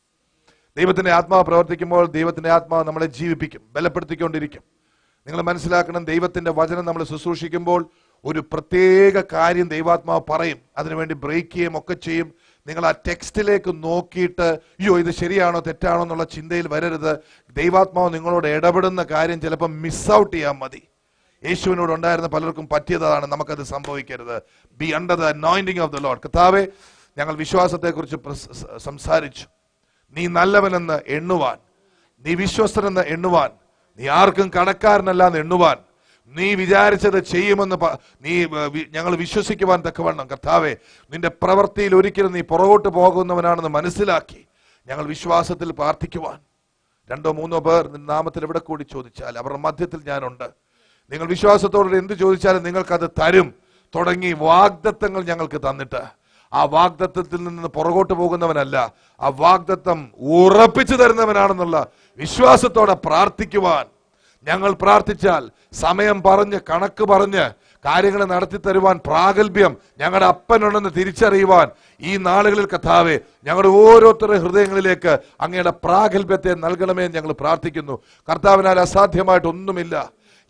A: ദൈവത്തിന്റെ ആത്മാവ് പ്രവർത്തിക്കുമ്പോൾ ദൈവത്തിന്റെ ആത്മാവ് നമ്മളെ ജീവിപ്പിക്കും, ബലപ്പെടുത്തിക്കൊണ്ടിരിക്കും. നിങ്ങൾ മനസ്സിലാക്കണം, ദൈവത്തിന്റെ വചനം നമ്മൾ ശുശ്രൂഷിക്കുമ്പോൾ ഒരു പ്രത്യേക കാര്യം ദൈവാത്മാവ് പറയും. അതിനുവേണ്ടി ബ്രേക്ക് ചെയ്യും, ഒക്കെ ചെയ്യും. നിങ്ങൾ ആ ടെക്സ്റ്റിലേക്ക് നോക്കിയിട്ട് അയ്യോ ഇത് ശരിയാണോ തെറ്റാണോ എന്നുള്ള ചിന്തയിൽ വരരുത്. ദൈവാത്മാവ് നിങ്ങളോട് ഇടപെടുന്ന കാര്യം ചിലപ്പോൾ മിസ് ഔട്ട് ചെയ്യാൻ മതി. യേശുവിനോട് ഉണ്ടായിരുന്ന പലർക്കും പറ്റിയതാണ്. നമുക്കത് സംഭവിക്കരുത്. Be under the anointing of the Lord. കർത്താവേ, ഞങ്ങൾ വിശ്വാസത്തെക്കുറിച്ച് സംസാരിച്ചു. നീ നല്ലവനെന്ന് എണ്ണുവാൻ, നീ വിശ്വസ്തനെന്ന് എണ്ണുവാൻ, നീ ആർക്കും കടക്കാരനല്ലാന്ന് എണ്ണുവാൻ, നീ വിചാരിച്ചത് ചെയ്യുമെന്ന് ഞങ്ങൾ വിശ്വസിക്കുവാൻ തക്കവണ്ണം കർത്താവേ, നിന്റെ പ്രവൃത്തിയിൽ ഒരിക്കലും നീ പുറകോട്ട് പോകുന്നവനാണെന്ന് മനസ്സിലാക്കി ഞങ്ങൾ വിശ്വാസത്തിൽ പ്രാർത്ഥിക്കുവാൻ. 2-3 പേർ നിന്റെ നാമത്തിൽ എവിടെ കൂടി ചോദിച്ചാൽ അവരുടെ മധ്യത്തിൽ ഞാനുണ്ട്. നിങ്ങൾ വിശ്വാസത്തോടെ എന്ത് ചോദിച്ചാലും നിങ്ങൾക്കത് തരും തുടങ്ങി വാഗ്ദത്തങ്ങൾ ഞങ്ങൾക്ക് തന്നിട്ട് ആ വാഗ്ദത്തത്തിൽ നിന്ന് പുറകോട്ട് പോകുന്നവനല്ല, ആ വാഗ്ദത്തം ഉറപ്പിച്ചു തരുന്നവനാണെന്നുള്ള വിശ്വാസത്തോടെ പ്രാർത്ഥിക്കുവാൻ ഞങ്ങൾ പ്രാർത്ഥിച്ചാൽ സമയം പറഞ്ഞ് കണക്ക് പറഞ്ഞ് കാര്യങ്ങൾ നടത്തി തരുവാൻ പ്രാഗൽഭ്യം ഞങ്ങളുടെ അപ്പനുണ്ടെന്ന് തിരിച്ചറിയുവാൻ ഈ നാളുകളിൽ കർത്താവേ ഞങ്ങളുടെ ഓരോരുത്തരുടെ ഹൃദയങ്ങളിലേക്ക് അങ്ങയുടെ പ്രാഗൽഭ്യത്തെ നൽകണമേ ഞങ്ങൾ പ്രാർത്ഥിക്കുന്നു. കർത്താവിനാൽ അസാധ്യമായിട്ടൊന്നുമില്ല.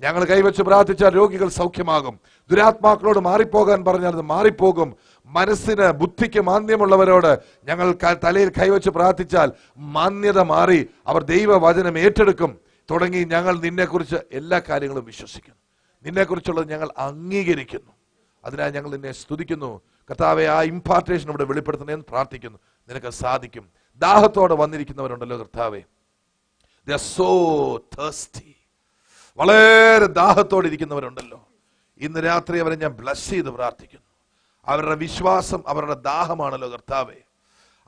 A: ഞങ്ങൾ കൈവച്ച് പ്രാർത്ഥിച്ചാൽ രോഗികൾ സൗഖ്യമാകും. ദുരാത്മാക്കളോട് മാറിപ്പോകാൻ പറഞ്ഞാൽ അത് മാറിപ്പോകും. മനസ്സിന് ബുദ്ധിക്ക് മാന്യമുള്ളവരോട് ഞങ്ങൾ തലയിൽ കൈവച്ച് പ്രാർത്ഥിച്ചാൽ മാന്യത മാറി അവർ ദൈവവചനം ഏറ്റെടുക്കും തുടങ്ങി. ഞങ്ങൾ നിന്നെക്കുറിച്ച് എല്ലാ കാര്യങ്ങളും വിശ്വസിക്കുന്നു. നിന്നെക്കുറിച്ചുള്ളത് ഞങ്ങൾ അംഗീകരിക്കുന്നു. അതിനാൽ ഞങ്ങൾ നിന്നെ സ്തുതിക്കുന്നു. കർത്താവെ, ആ ഇംപാർട്ടേഷൻ ഇവിടെ വെളിപ്പെടുത്തണമെന്ന് പ്രാർത്ഥിക്കുന്നു. നിനക്ക് സാധിക്കും. ദാഹത്തോടെ വന്നിരിക്കുന്നവരുണ്ടല്ലോ കർത്താവെ, they are so thirsty. വളരെ ദാഹത്തോടെ ഇരിക്കുന്നവരുണ്ടല്ലോ. ഇന്ന് രാത്രി അവരെ ഞാൻ ബ്ലസ് ചെയ്ത് പ്രാർത്ഥിക്കുന്നു. അവരുടെ വിശ്വാസം അവരുടെ ദാഹമാണല്ലോ കർത്താവെ.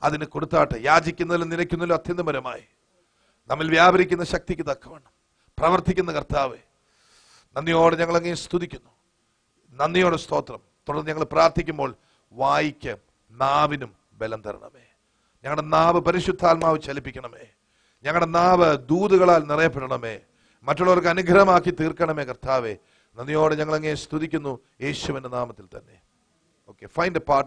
A: അതിന് കൊടുത്താട്ടെ. യാചിക്കുന്നതിലും നിലയ്ക്കുന്നതിലും അത്യന്തപരമായി നമ്മിൽ വ്യാപരിക്കുന്ന ശക്തിക്ക് തക്കവണ്ണം പ്രവർത്തിക്കുന്ന കർത്താവെ, നന്ദിയോടെ ഞങ്ങൾ അങ്ങേ സ്തുതിക്കുന്നു. നന്ദിയോടെ സ്തോത്രം. തുടർന്ന് ഞങ്ങൾ പ്രാർത്ഥിക്കുമ്പോൾ വായിക്ക് നാവിനും ബലം തരണമേ. ഞങ്ങളുടെ നാവ് പരിശുദ്ധാത്മാവ് ചലിപ്പിക്കണമേ. ഞങ്ങളുടെ നാവ് ദൂതുകളാൽ നിറയപ്പെടണമേ. മറ്റുള്ളവർക്ക് അനുഗ്രഹമാക്കി തീർക്കണമേ കർത്താവെ. നന്ദിയോടെ ഞങ്ങൾ അങ്ങേ സ്തുതിക്കുന്നു യേശുവിന്റെ നാമത്തിൽ തന്നെ. Okay, find A part.